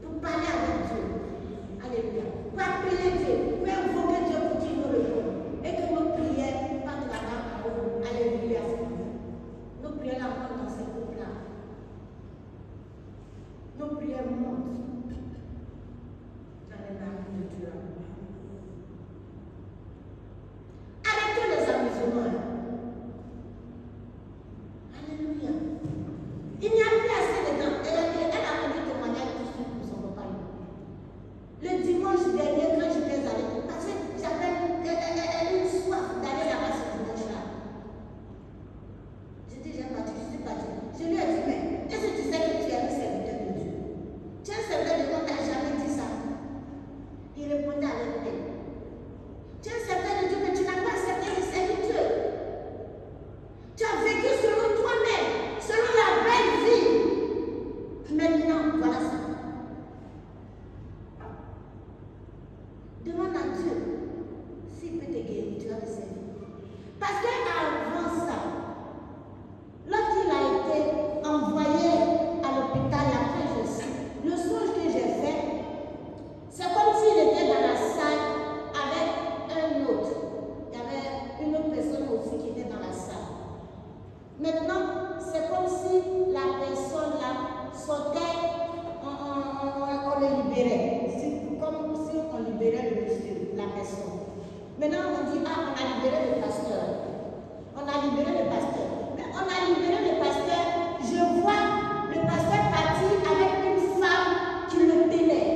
Speaker 1: pour parler avec Dieu. Alléluia. Pour appeler Dieu, pour invoquer Dieu pour qu'il nous réponde. Et que nos prières partent là-bas en haut. Alléluia. Nos prières là montent dans ces groupes-là. Nos prières montent dans les mains de Dieu. Arrêtez les amusements. Alléluia. Il n'y a plus assez de temps. Elle a rendu témoignage tout de suite pour son compagnon. Le dimanche dernier, quand j'étais allée, parce que j'avais une soif d'aller là-bas ce dimanche-là. J'ai dit, j'ai parti, je suis partie. Je lui ai dit, mais est-ce que tu sais que tu es un serviteur de Dieu? Tu es un serviteur de Dieu, on t'a jamais dit ça. Il répondait avec paix. Tu es un serviteur de Dieu, mais tu n'as pas accepté de servir Dieu. Tu as vécu selon toi-même, selon la belle vie. Maintenant, voilà ça. Demande à Dieu s'il peut te guérir, tu vas le servir. Parce qu'avant ça, lorsqu'il a été envoyé à l'hôpital, après je sais, le songe que j'ai fait, c'est comme s'il était dans la salle avec un autre. Il y avait une autre personne aussi qui était dans la salle. Maintenant, c'est comme si la personne là sortait, on le libérait. Comme si on libérait le monsieur, la personne. Maintenant, on dit, ah, on a libéré le pasteur. On a libéré le pasteur. Mais on a libéré le pasteur. Je vois le pasteur partir avec une femme qui le tenait.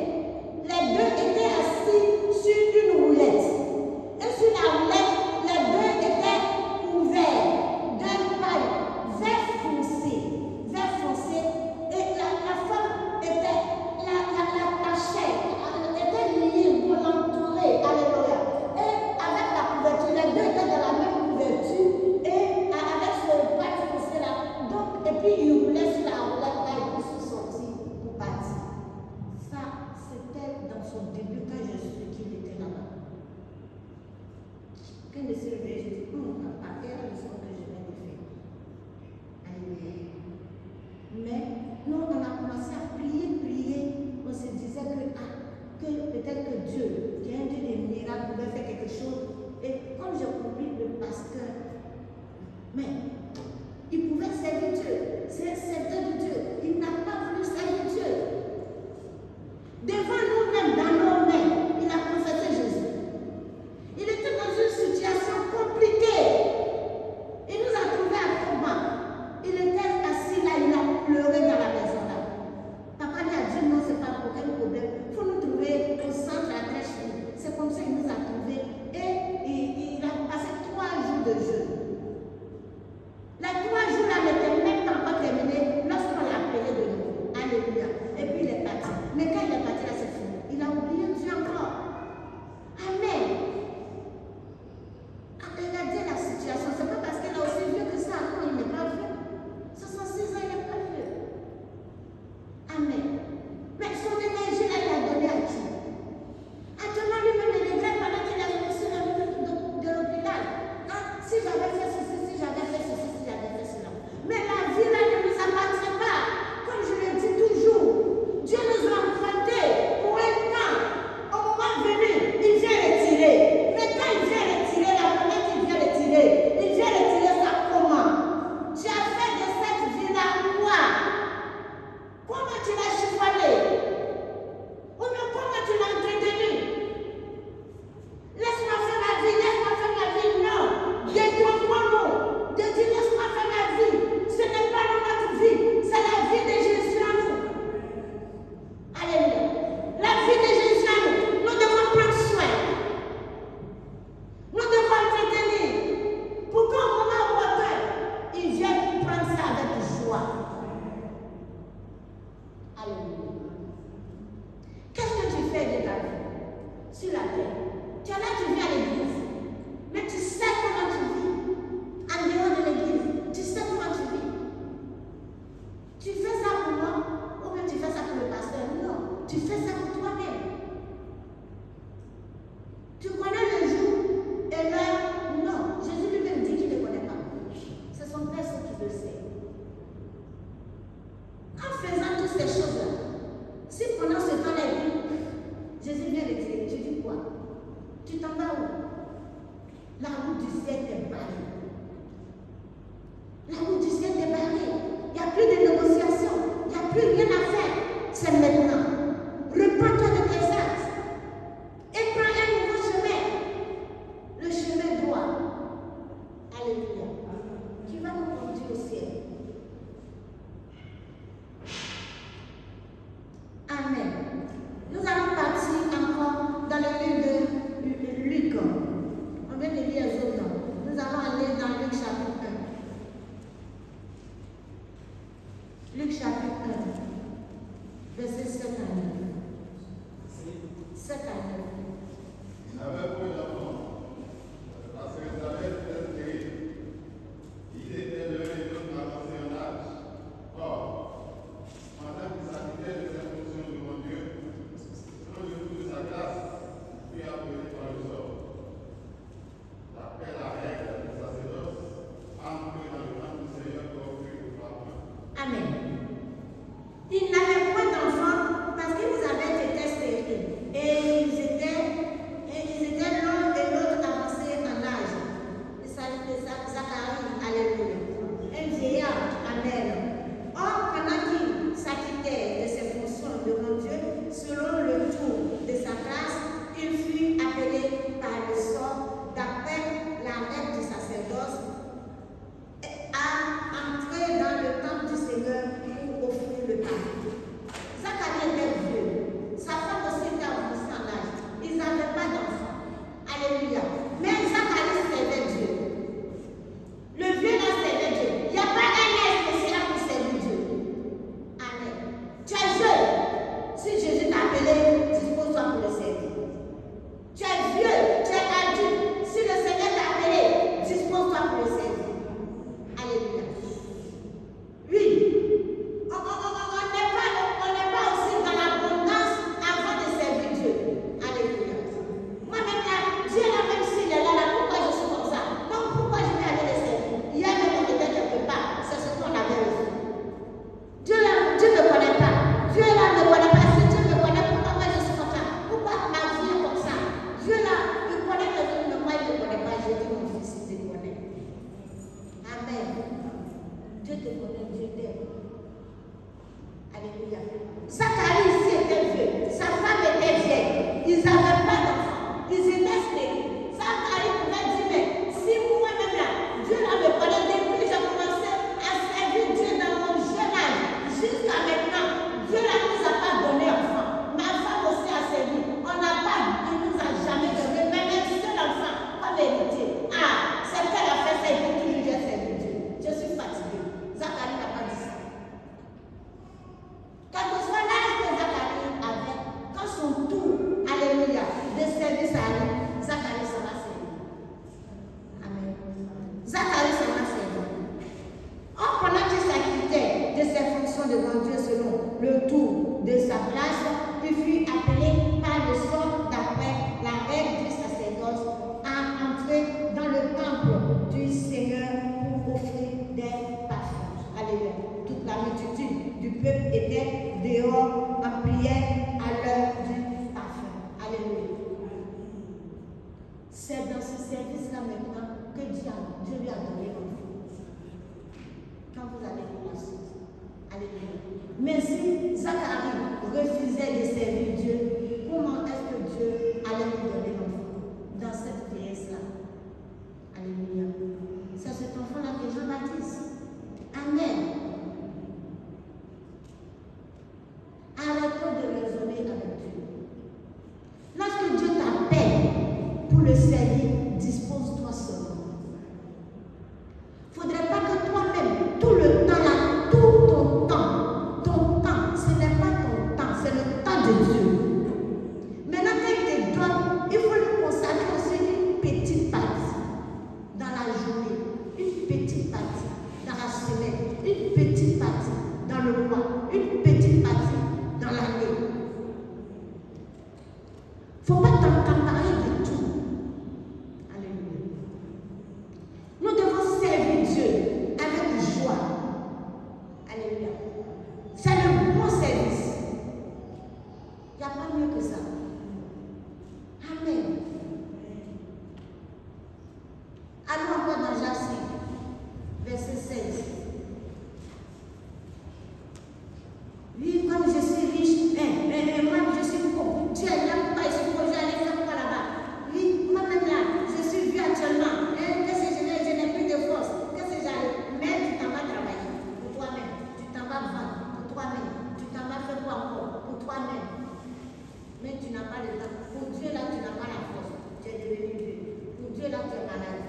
Speaker 1: Les deux étaient assis sur une roulette. Et sur la roulette, les deux étaient couverts d'un paille vert foncé. Et puis il roulait sur la roulette là et puis ils sont sortis pour partir. Ça, c'était dans son début quand je suis qu'il était là-bas. Quand je suis réveillée, je dis, papa, quelle est la leçon que je viens de faire? Alléluia. Mais nous, on a commencé à prier. On se disait que peut-être que Dieu, qui est un Dieu des miracles, pouvait faire quelque chose. Et comme j'ai compris le pasteur, mais il pouvait servir Dieu. C'est un serviteur de Dieu. Il n'a pas voulu servir Dieu. Devant nous-mêmes, dans nos mains, il a confessé Jésus. Il était dans une situation compliquée. Il nous a trouvés à combat. Il était assis là, il a pleuré dans la maison là. Papa lui a dit non, c'est pas pour quel problème. Il faut nous trouver au centre à Trèche. C'est comme ça qu'il nous a trouvés. Et il a passé 3 jours de jeûne. Les 3 jours là n'étaient même pas encore terminés lorsqu'on l'a appelé de nouveau. Alléluia. Et puis il est parti. Mais quand il est parti là, c'est fini. Il a oublié Dieu encore. Amen. Regardez la situation. C'est pas parce qu'elle est aussi vieux que ça. Non, il n'est pas vieux. 66 ans, il n'est pas vieux. Amen. Mais son énergie là, il a donné à qui? Actuellement, lui-même, il est grand pendant qu'il a reçu la vie de l'hôpital. Ah, si j'avais fait ceci, si j'avais fait ceci, si j'avais fait cela. Mais la vie là ne nous appartient pas. Comme je le dis toujours, Dieu nous a emprunté pour un temps. Au moment venu, il vient retirer. Mais quand il vient retirer, la manière qu'il vient retirer, il vient retirer ça comment? Tu as fait de cette vie-là quoi? Comment tu l'as chiffonné? Ou bien comment tu l'as entretenu? Laisse-moi faire ma vie, laisse-moi faire ma vie. Non. Détrompe-moi. De dire laisse-moi faire ma vie. Ce n'est pas notre vie, c'est la vie de Jésus en nous. Alléluia. La vie de Jésus en nous. Nous devons prendre soin. Nous devons entretenir. Pour qu'au moment opportun, il vienne prendre ça avec joie. Alléluia. Qu'est-ce que tu fais de ta vie sur la terre? Tu es là, tu viens à l'église. Mais tu sais comment tu vis. En dehors de l'église, tu sais comment tu vis. Tu fais ça pour moi ou bien tu fais ça pour le pasteur? Non, tu fais ça pour toi-même. Tu connais le jour et l'heure? Non, Jésus lui-même dit qu'il ne connaît pas. C'est son Père qui le sait. En faisant toutes ces choses-là, si pendant ce temps-là, Jésus vient de dire, tu dis quoi? Tu t'en vas où? La route du ciel est barrée. La route du ciel est barrée. Il n'y a plus de négociation. Il n'y a plus rien à faire. C'est maintenant. Repends-toi de tes actes. Et prends un nouveau chemin. Le chemin droit. Alléluia. Qui va nous conduire au ciel. Amen. Nous allons partir encore dans le livre de Luc. On vient de lire les autres. Nous allons aller dans Luc chapitre 1. Luc chapitre 1, verset 7 à 9. 7 à 9.
Speaker 3: Il n'avait point d'enfant, parce qu'Élisabeth était stérile. Il était l'un et l'autre avancé en âge. Or, pendant qu'il s'acquittait de cette fonction devant Dieu, selon le coup de sa grâce, lui appelé par le sort. D'après la règle du sacerdoce, entré dans le temple du Seigneur pour offrir le parfum.
Speaker 1: Amen. Il n'avait point d'enfant parce qu'Élisabeth était stérile. Et mon Dieu t'aime. Alléluia. Zacharie ici était vieux, sa femme était vieille, ils n'avaient pas d'enfants, ils étaient stériles. Zacharie pouvait dire, mais si moi-même là, Dieu là me connaît depuis que j'ai commencé à servir Dieu dans mon jeune âge, jusqu'à maintenant, Dieu là ne nous a pas donné enfant. Ma femme aussi a servi, on n'a pas, il ne nous a jamais donné, même un seul enfant, pas vérité. Ah, c'est qu'elle a fait ça, il faut toujours j'ai servi Dieu. Je suis fatiguée. Zacharie n'a pas dit ça. Quel que soit l'âge que Zacharie avait, quand son tour, alléluia, de service arrive, Zacharie sera servi. Amen. Zacharie sera servi. Pendant qu'il s'acquittait de ses fonctions devant Dieu selon le tour de sa place, il fut appelé par le sort d'après la règle du sacerdoce à entrer dans le temple du Seigneur pour offrir des parfums. Alléluia. Toute la multitude du peuple était dehors en prière à l'heure du parfum. Alléluia. C'est dans ce service-là maintenant que Dieu lui a donné l'enfant. Quand vous allez voir la suite. Alléluia. Mais si Zacharie refusait de servir Dieu, comment est-ce que Dieu allait lui donner l'enfant dans cette pièce-là? Alléluia. C'est cet enfant-là que Jean baptise. Amen. Arrêtons de raisonner avec Dieu. Lorsque Dieu t'appelle pour le servir, dispose-toi seulement. Il ne faudrait pas que toi-même, tout le temps là, tout ton temps, ce n'est pas ton temps, c'est le temps de Dieu. Maintenant, quand il te donne, il faut lui consacrer aussi une petite partie dans la journée, une petite partie dans la semaine, une petite partie dans le mois, une petite partie dans l'année. Il ne faut pas t'emparer de tout. Alléluia. Nous devons servir Dieu avec joie. Alléluia. C'est le bon service. Il n'y a pas mieux que ça. Amen. Allons encore dans Jacques 5, verset 16. Oui, comme je suis riche, moi je suis pauvre. Dieu n'aime pas, je suis pauvre, j'allais faire quoi là-bas? Oui, moi-même là, je suis vieux actuellement. Qu'est-ce que je n'ai plus de force? Qu'est-ce que j'allais? Mais tu t'en vas travailler pour toi-même. Tu t'en vas vendre pour toi-même. Tu t'en vas faire quoi encore? Pour toi-même. Mais tu n'as pas le temps. Pour Dieu là, tu n'as pas la force. Tu es devenu vieux. Pour Dieu là, tu es malade.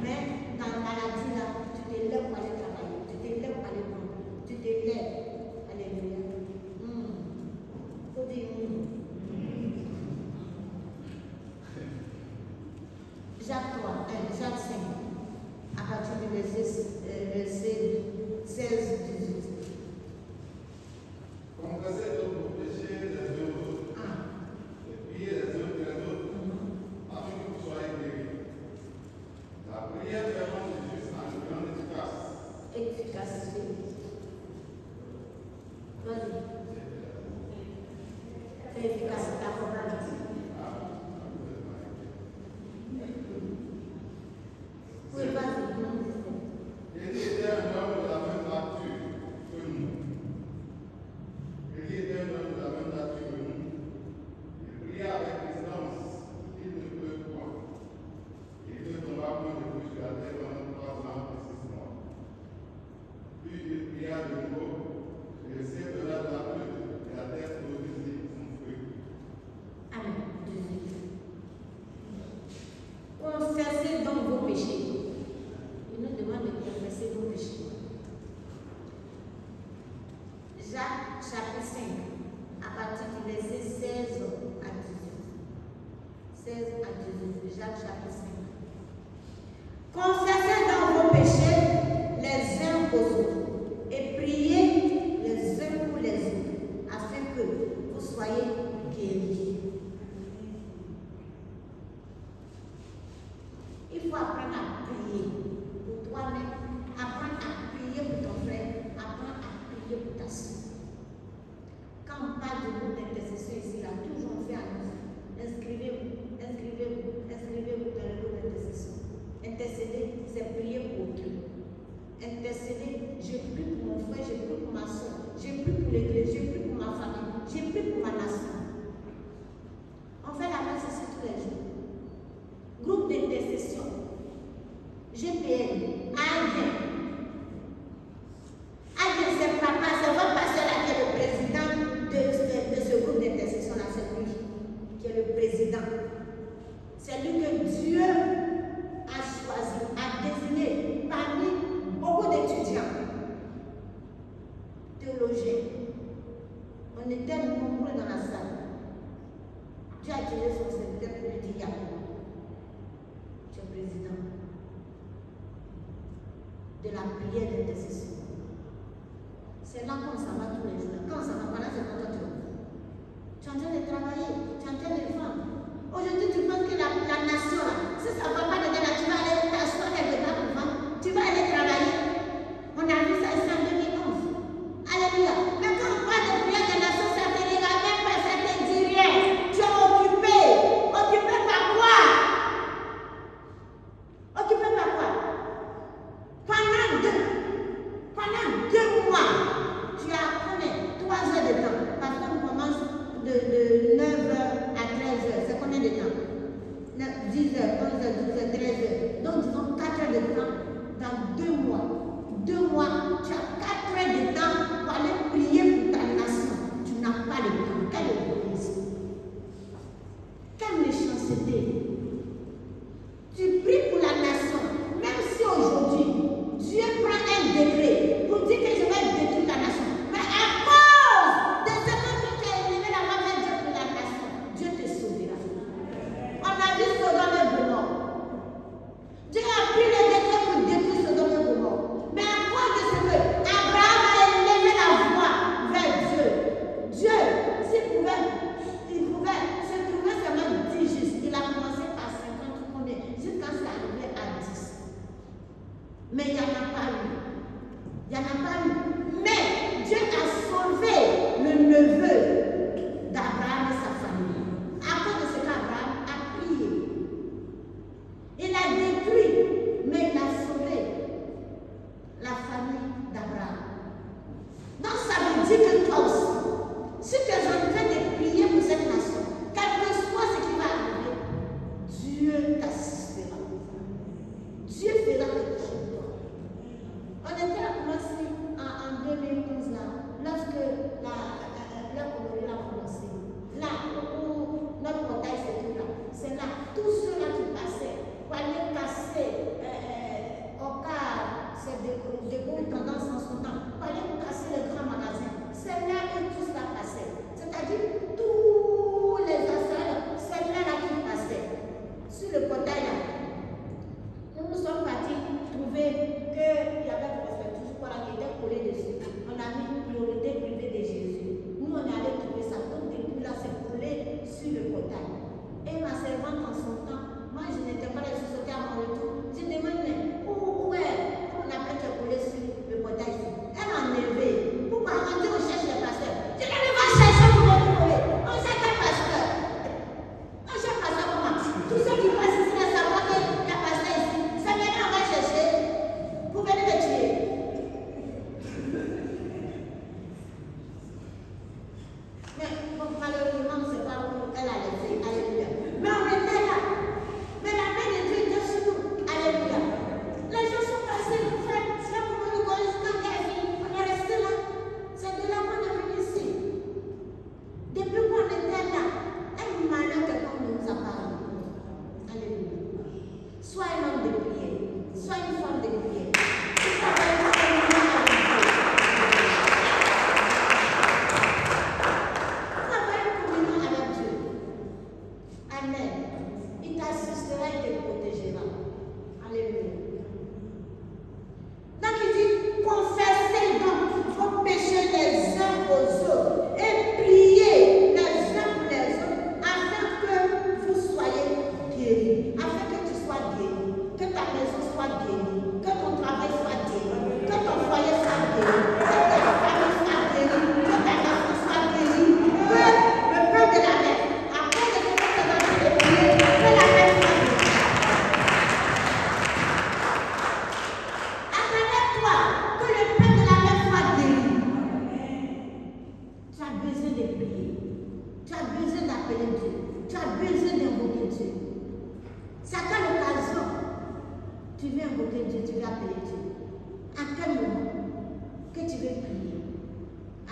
Speaker 1: Mais dans la maladie là, tu te lèves pour aller travailler. Tu te lèves pour aller vendre. Tu te lèves. Alléluia. Faut dire Jacques 3, Jacques 5, à partir du verset 16-18.
Speaker 3: Confessez donc vos péchés les uns aux autres, et priez les uns pour les autres, afin que vous soyez guéris. La prière fervente du juste a une grande efficace.
Speaker 1: Efficacité. Vas-y. Efficacité accompagne. Oui, vas-y.
Speaker 3: Élie était un homme de la même nature que nous. Élie était un homme de la même nature que nous. Il pria avec distance, il ne peut point. Il ne tomba point de plus sur la terre pendant 3 ans et 6 mois. Puis il pria de nouveau, et le ciel donna de la pluie, et la terre produisit son fruit.
Speaker 1: Amen. Confessez donc vos péchés. Il nous demande de confesser vos péchés. Jacques chapitre 5, à partir du verset 16 à 18. 16 à 18. Jacques chapitre 5. Confessez donc vos péchés les uns aux autres et priez les uns pour les autres afin que vous soyez guéris. Il faut apprendre à prier pour toi-même, apprendre à prier pour ton frère, apprendre à prier pour ta soeur. Quand on parle de groupe d'intercession ici, là, toujours on fait annonce. Inscrivez-vous dans le groupe d'intercession. Intercéder, c'est prie pour ma nation. On fait la messe ici tous les jours. Groupe d'intercession. GPN. Adrien. Adrien, c'est papa, c'est votre pasteur là qui est le président de ce groupe d'intercession là, c'est lui qui est le président. C'est lui que Dieu a choisi, a désigné parmi beaucoup d'étudiants, théologiens. On était nombreux dans la salle. Dieu a tiré son secteur et lui dit, tu es président de la prière d'intercession. C'est là qu'on s'en va tous les jours. Quand on s'en va, voilà, c'est quand tu es en train de travailler, tu es en train de vendre. Aujourd'hui, tu penses que la nation, là, si ça ne va pas dedans, là, tu vas aller t'asseoir quelque part pour vendre. Tu vas aller travailler. On a vu ça ici en 2011. Alléluia. Mais quand on parle de prière de nation, ça ne te regarde même pas, ça ne te dit rien. Tu es occupé. Occupé par quoi? Occupé par quoi? Pendant 2 mois, tu as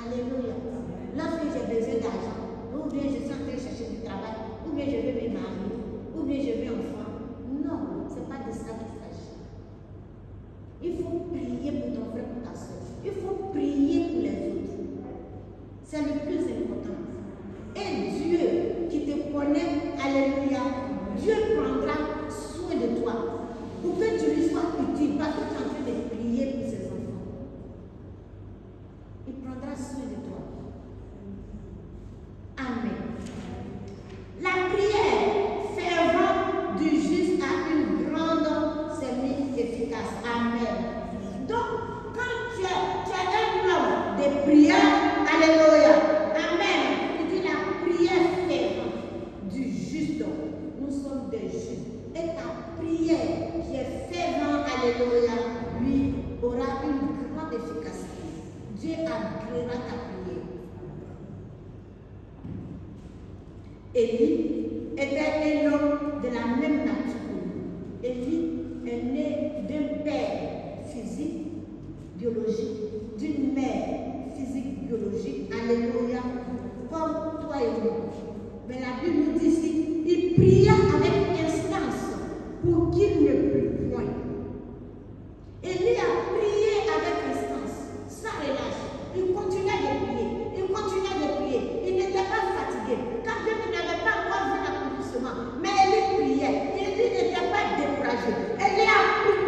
Speaker 1: Alléluia. Lorsque j'ai besoin d'argent, ou bien je suis en train de chercher du travail, ou bien je veux me marier, ou bien je veux enfant. Non, ce n'est pas de ça qu'il s'agit. Il faut prier pour ton frère, pour ta soeur. Il faut prier pour les autres. C'est le plus important. Et Dieu qui te connaît, alléluia, Dieu prendra soin de toi pour que tu lui sois utile, parce que tu es en train de prier pour ses enfants. Il prendra soin de toi. Amen. La prière fervente du juste a une grande service efficace. Amen. Donc, quand tu es un homme de prière, alléluia, amen, il dit la prière fervente du juste. Nous sommes des justes. Et ta prière qui est fervente, alléluia, lui aura une grande efficacité. Dieu agréera ta prière. Élie était un homme de la même nature que nous. Élie est né d'un père physique, biologique, d'une mère physique, biologique, alléluia, comme toi et moi. Mais la Bible nous dit ici, il pria avec instance pour qu'il ne plût point. Élie a prié avec instance, sans relâche. Il continuait de prier, il continuait de prier. Il n'était pas fatigué. Quand Dieu n'avait pas encore vu l'accomplissement, mais Élie priait. Élie n'était pas découragé. Élie a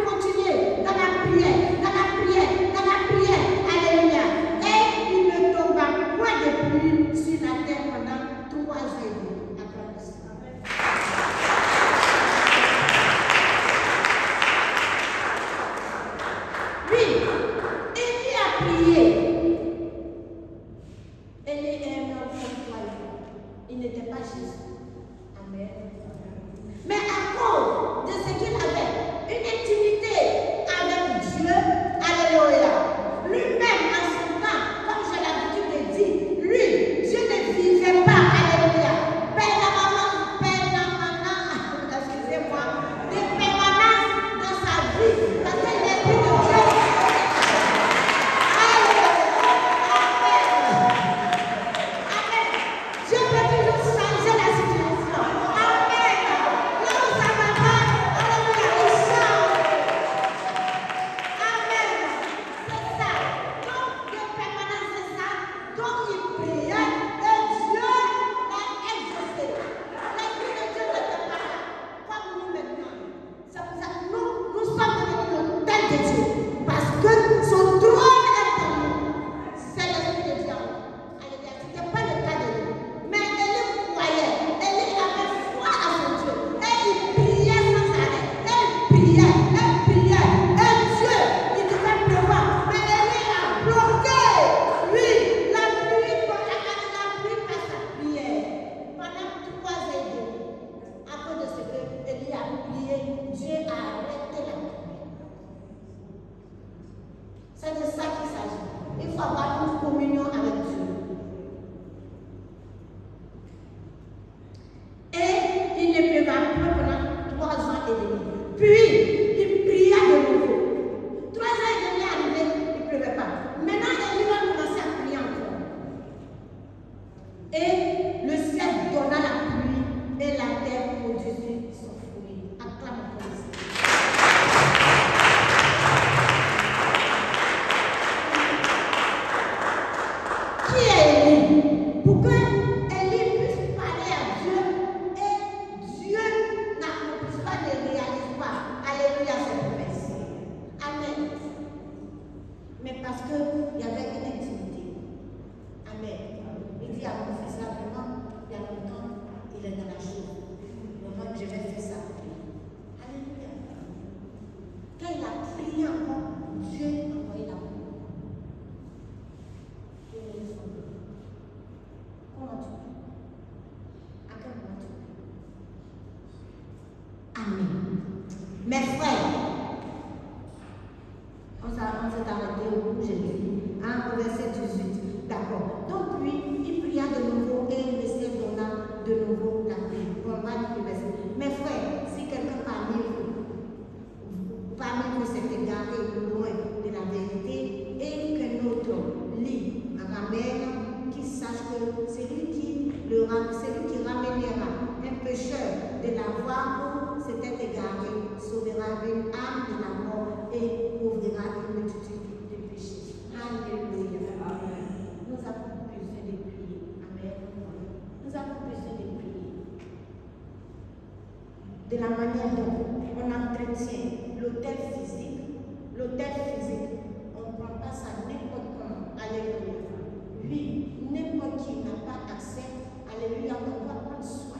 Speaker 1: continué dans la prière, dans la prière, dans la prière. Alléluia. Et il ne tomba point de pluie sur la terre pendant 3 ans et demi. de la manière dont on entretient l'hôtel physique. L'hôtel physique, on ne prend pas ça n'importe comment. Alléluia. Oui, n'importe qui n'a pas accès. Alléluia, on doit prendre soin.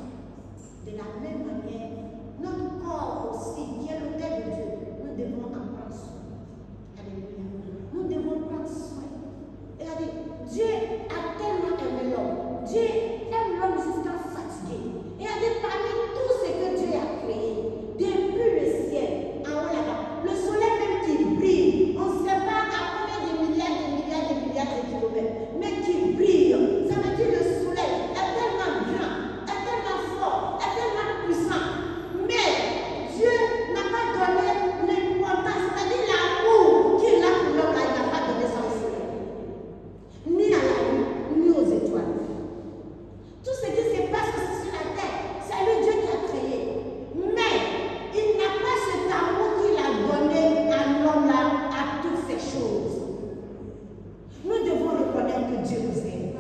Speaker 1: De la même manière, notre corps aussi, qui est l'hôtel de Dieu, nous devons en prendre soin. Alléluia. Nous devons prendre soin. Regardez, Dieu a tellement aimé l'homme. Dieu aime l'homme jusqu'à fatiguer. Regardez, parmi tout ce que Dieu a créé, depuis le ciel, en haut là-bas, le soleil même qui brille, on ne sait pas à combien de milliards de kilomètres, mais qui brille. Ça veut dire le soleil est tellement grand, est tellement fort, est tellement puissant. Mais Dieu n'a pas donné l'importance, c'est-à-dire l'amour qu'il a pour l'homme, il n'a pas donné ça au soleil, ni à la lune, ni aux étoiles. Tout ce qui se passe sur la terre, c'est le Dieu qui a créé. Mais il n'a pas cet amour qu'il a donné à l'homme là, à toutes ces choses. Nous devons reconnaître que Dieu nous aime.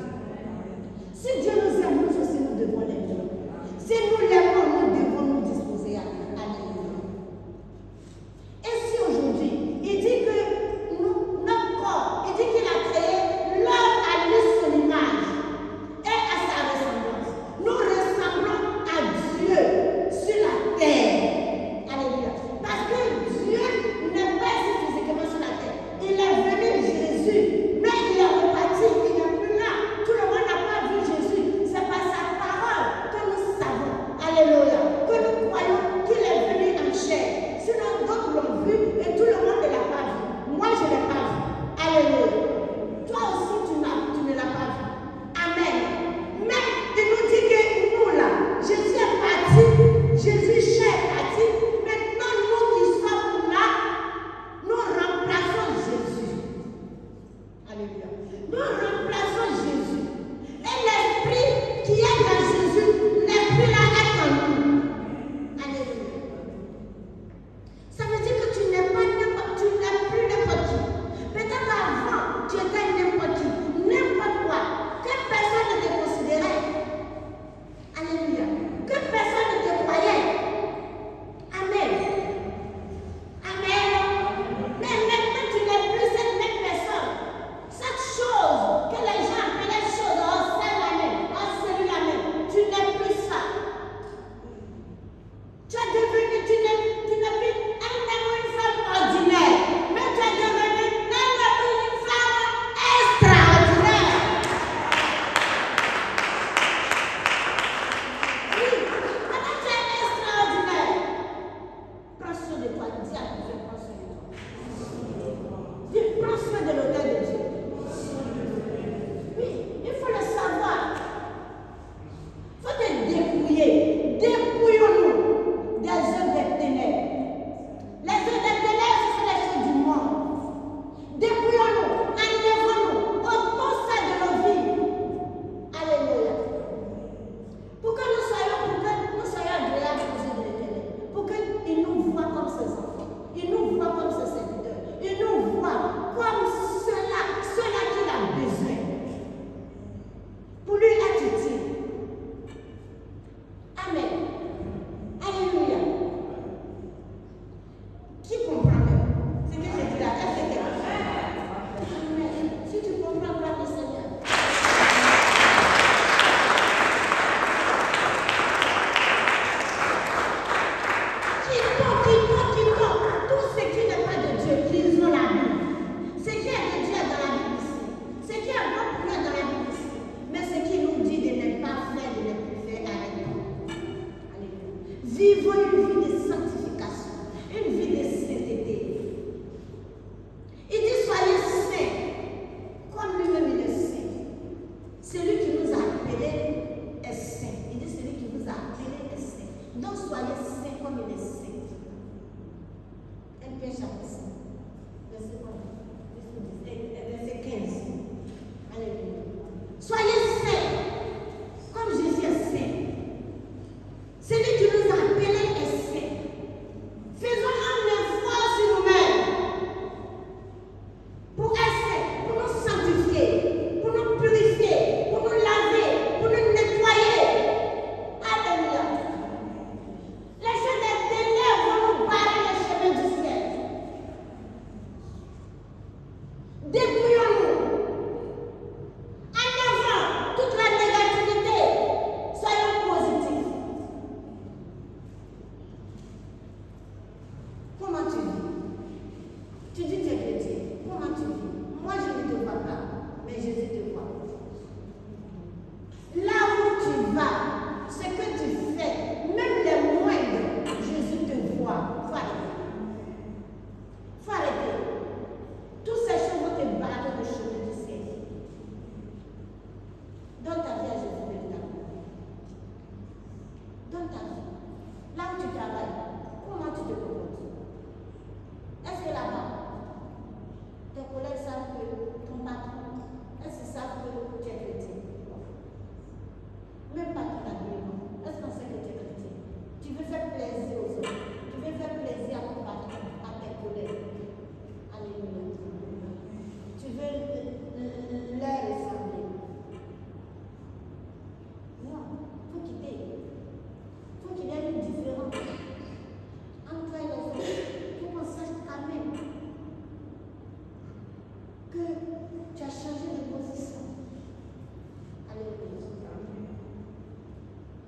Speaker 1: Si Dieu nous aime, nous aussi nous devons l'aimer. Si nous l'aimons, nous devons nous disposer à l'aimer. Et si aujourd'hui, il dit que notre corps, il dit qu'il a créé l'homme à lui son image et à sa ressemblance. Nous ressemblons à Dieu sur la terre. Alléluia. Parce que Dieu n'est pas ici physiquement sur la terre. Il est venu Jésus, mais il est reparti, il n'est plus là. Tout le monde n'a pas vu Jésus. C'est par sa parole que nous savons. Alléluia. Que nous croyons qu'il est venu en chair. Sinon, d'autres l'ont vu et tout le monde ne l'a pas vu. Moi, je ne l'ai pas vu. Alléluia. Toi aussi, tu ne l'as pas vu. Amen. Mais il nous dit que nous, là, Jésus est parti. Jésus chair est parti. Maintenant, nous qui sommes là, nous remplaçons Jésus. Alléluia. Nous remplaçons Jésus. Et l'esprit qui est dans Jésus, l'esprit là est en nous. Alléluia. Ça veut dire que tu n'es pas n'importe, tu n'es plus n'importe qui. Peut-être avant, tu étais n'importe qui, n'importe quoi. Que personne ne te considérait. Alléluia. Que personne ne te croyait. Amen. Amen. Mais maintenant, tu n'es plus cette même personne. Cette chose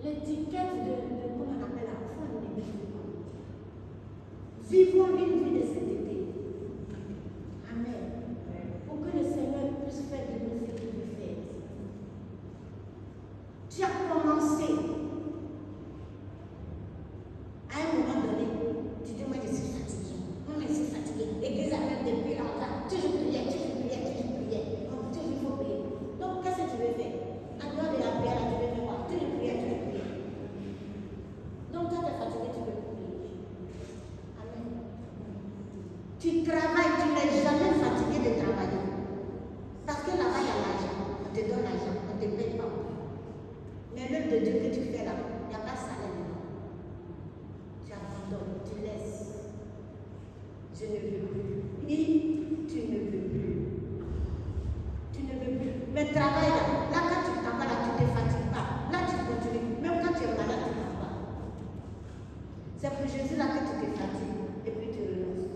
Speaker 1: l'étiquette de comment on appelle la foi de l'église. Vivons une vie de cet été. Amen. Pour que le Seigneur puisse faire de nous ce qu'il veut faire. Tu as commencé. À un moment donné, tu dis, moi je suis fatiguée. Moi je suis fatiguée. L'église arrive depuis longtemps. Toujours prière, toujours prière, toujours prière. Donc toujours il faut prier. Donc qu'est-ce que tu veux faire? En dehors de la prière, là, tu veux faire quoi? Toujours prière, toujours prière. Donc quand tu es fatigué, tu peux prier. Amen. Tu travailles, tu n'es jamais fatigué de travailler. Parce que là-bas, il y a l'argent. On te donne l'argent, on ne te paye pas. Mais l'œuvre de Dieu que tu fais là, il n'y a pas de salaire dedans. Tu abandonnes, tu laisses. Je ne veux plus. Oui, tu ne veux plus. Tu ne veux plus. Mais travaille là. Là, quand tu t'en vas là, tu ne te fatigues pas. Là, tu continues. Même quand tu es malade, tu t'en vas. C'est pour Jésus là que tu te fatigues. Et puis tu renonces.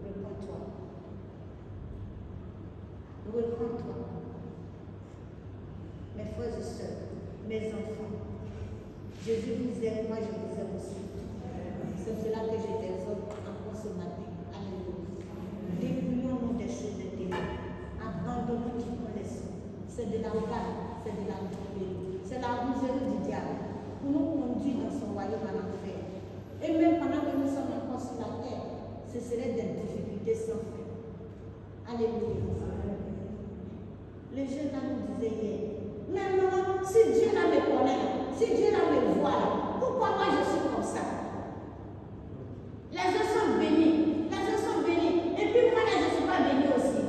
Speaker 1: Reprends-toi. Reprends-toi. Mes frères et sœurs, mes enfants, Jésus vous aime, moi je vous aime aussi. C'est cela que je t'exhorte encore ce matin. Alléluia. Déplions-nous des choses de témoins. Abandonnons qui connaissons. C'est de la garde, c'est de la tromperie. C'est la miserie du diable pour nous conduire dans son royaume à l'enfer. Et même pendant que nous sommes encore sur la terre, ce serait des difficultés sans fin. Alléluia. Les jeunes là nous disaient hier, mais maman, si Dieu là me connaît, si Dieu là me voit là, pourquoi moi je suis comme ça? Les uns sont bénis, les uns sont bénis, et puis moi là je ne suis pas bénie aussi.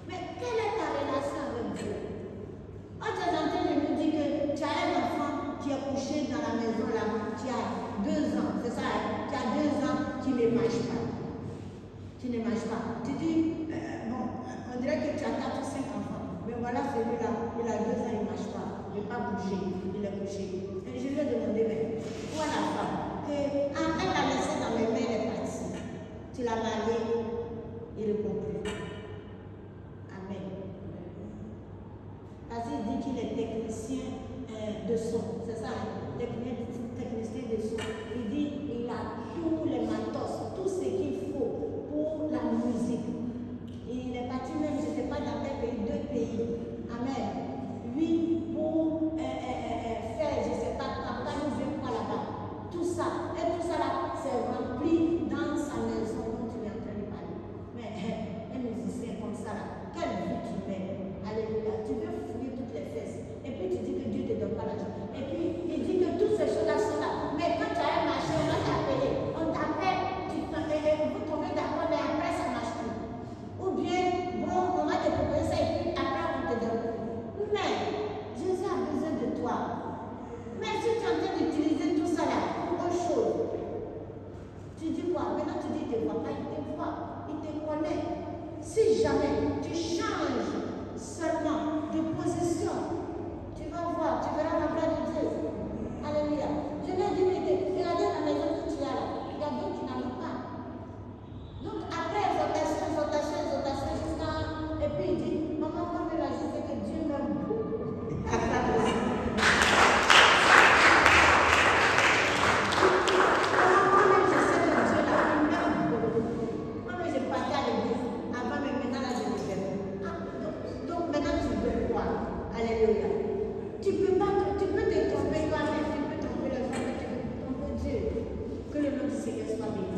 Speaker 1: Mais quelle est ta relation avec Dieu? Quand tu es en train de nous dire que tu as un enfant qui est couché dans la maison là, qui a 2 ans, c'est ça, hein? Qui a 2 ans, qui ne mange pas. Tu ne manges pas. Tu dis, bon, on dirait que tu as 4 ou 5 enfants. Mais voilà celui-là, il a 2 ans, il ne mange pas. Il n'est pas bougé, il est couché. Et je lui ai demandé, mais où est la femme? Elle l'a laissé dans mes mains, elle est partie. Tu l'as marié, il ne répond plus. Amen. Parce qu'il dit qu'il est technicien de son. C'est ça, hein? Technicien de son. Il dit il a tous les matos, tout ce qu'il faut pour la musique. Il est parti même, je ne sais pas dans quel pays, 2 pays. Amen. Lui, pour faire, je ne sais pas, campagne, je quoi là-bas. Tout ça. Et tout ça là, c'est rempli dans sa maison dont tu es en train de parler. Mais un musicien comme ça là, quelle vie tu mets? Alléluia. Tu veux fouiller toutes les fesses. Et puis tu dis que Dieu ne te donne pas l'argent. Et puis il dit que toutes ces choses-là sont là. Mais quand tu as un marché, on va t'appeler. On t'appelle, vous tombez d'accord, mais après ça ne marche plus. Ou bien, bon, on va te proposer ça et puis après on te donne. Mais Jésus a besoin de toi. Mais si tu es en train d'utiliser tout ça là pour autre chose, tu dis quoi? Maintenant tu dis, il ne te voit pas, il te voit, il te connaît. Si jamais tu changes seulement de position, tu vas voir, tu verras la gloire de Dieu. Alléluia. Je vais dire, regardez la maison que tu as là. Il y a d'autres qui n'en ont pas. Donc après exhortation, jusqu'à. Et puis il dit, maman, comme il a dit, c'est que Dieu m'aime beaucoup. Moi-même, je sais que Dieu là, il m'aime beaucoup. Moi-même, je partais à l'église. Avant, mais maintenant, là, je le fais. Donc maintenant, tu veux quoi? Alléluia. Tu peux te tromper toi-même, tu peux tromper les autres, tu peux tromper Dieu. Que le nom du Seigneur soit béni.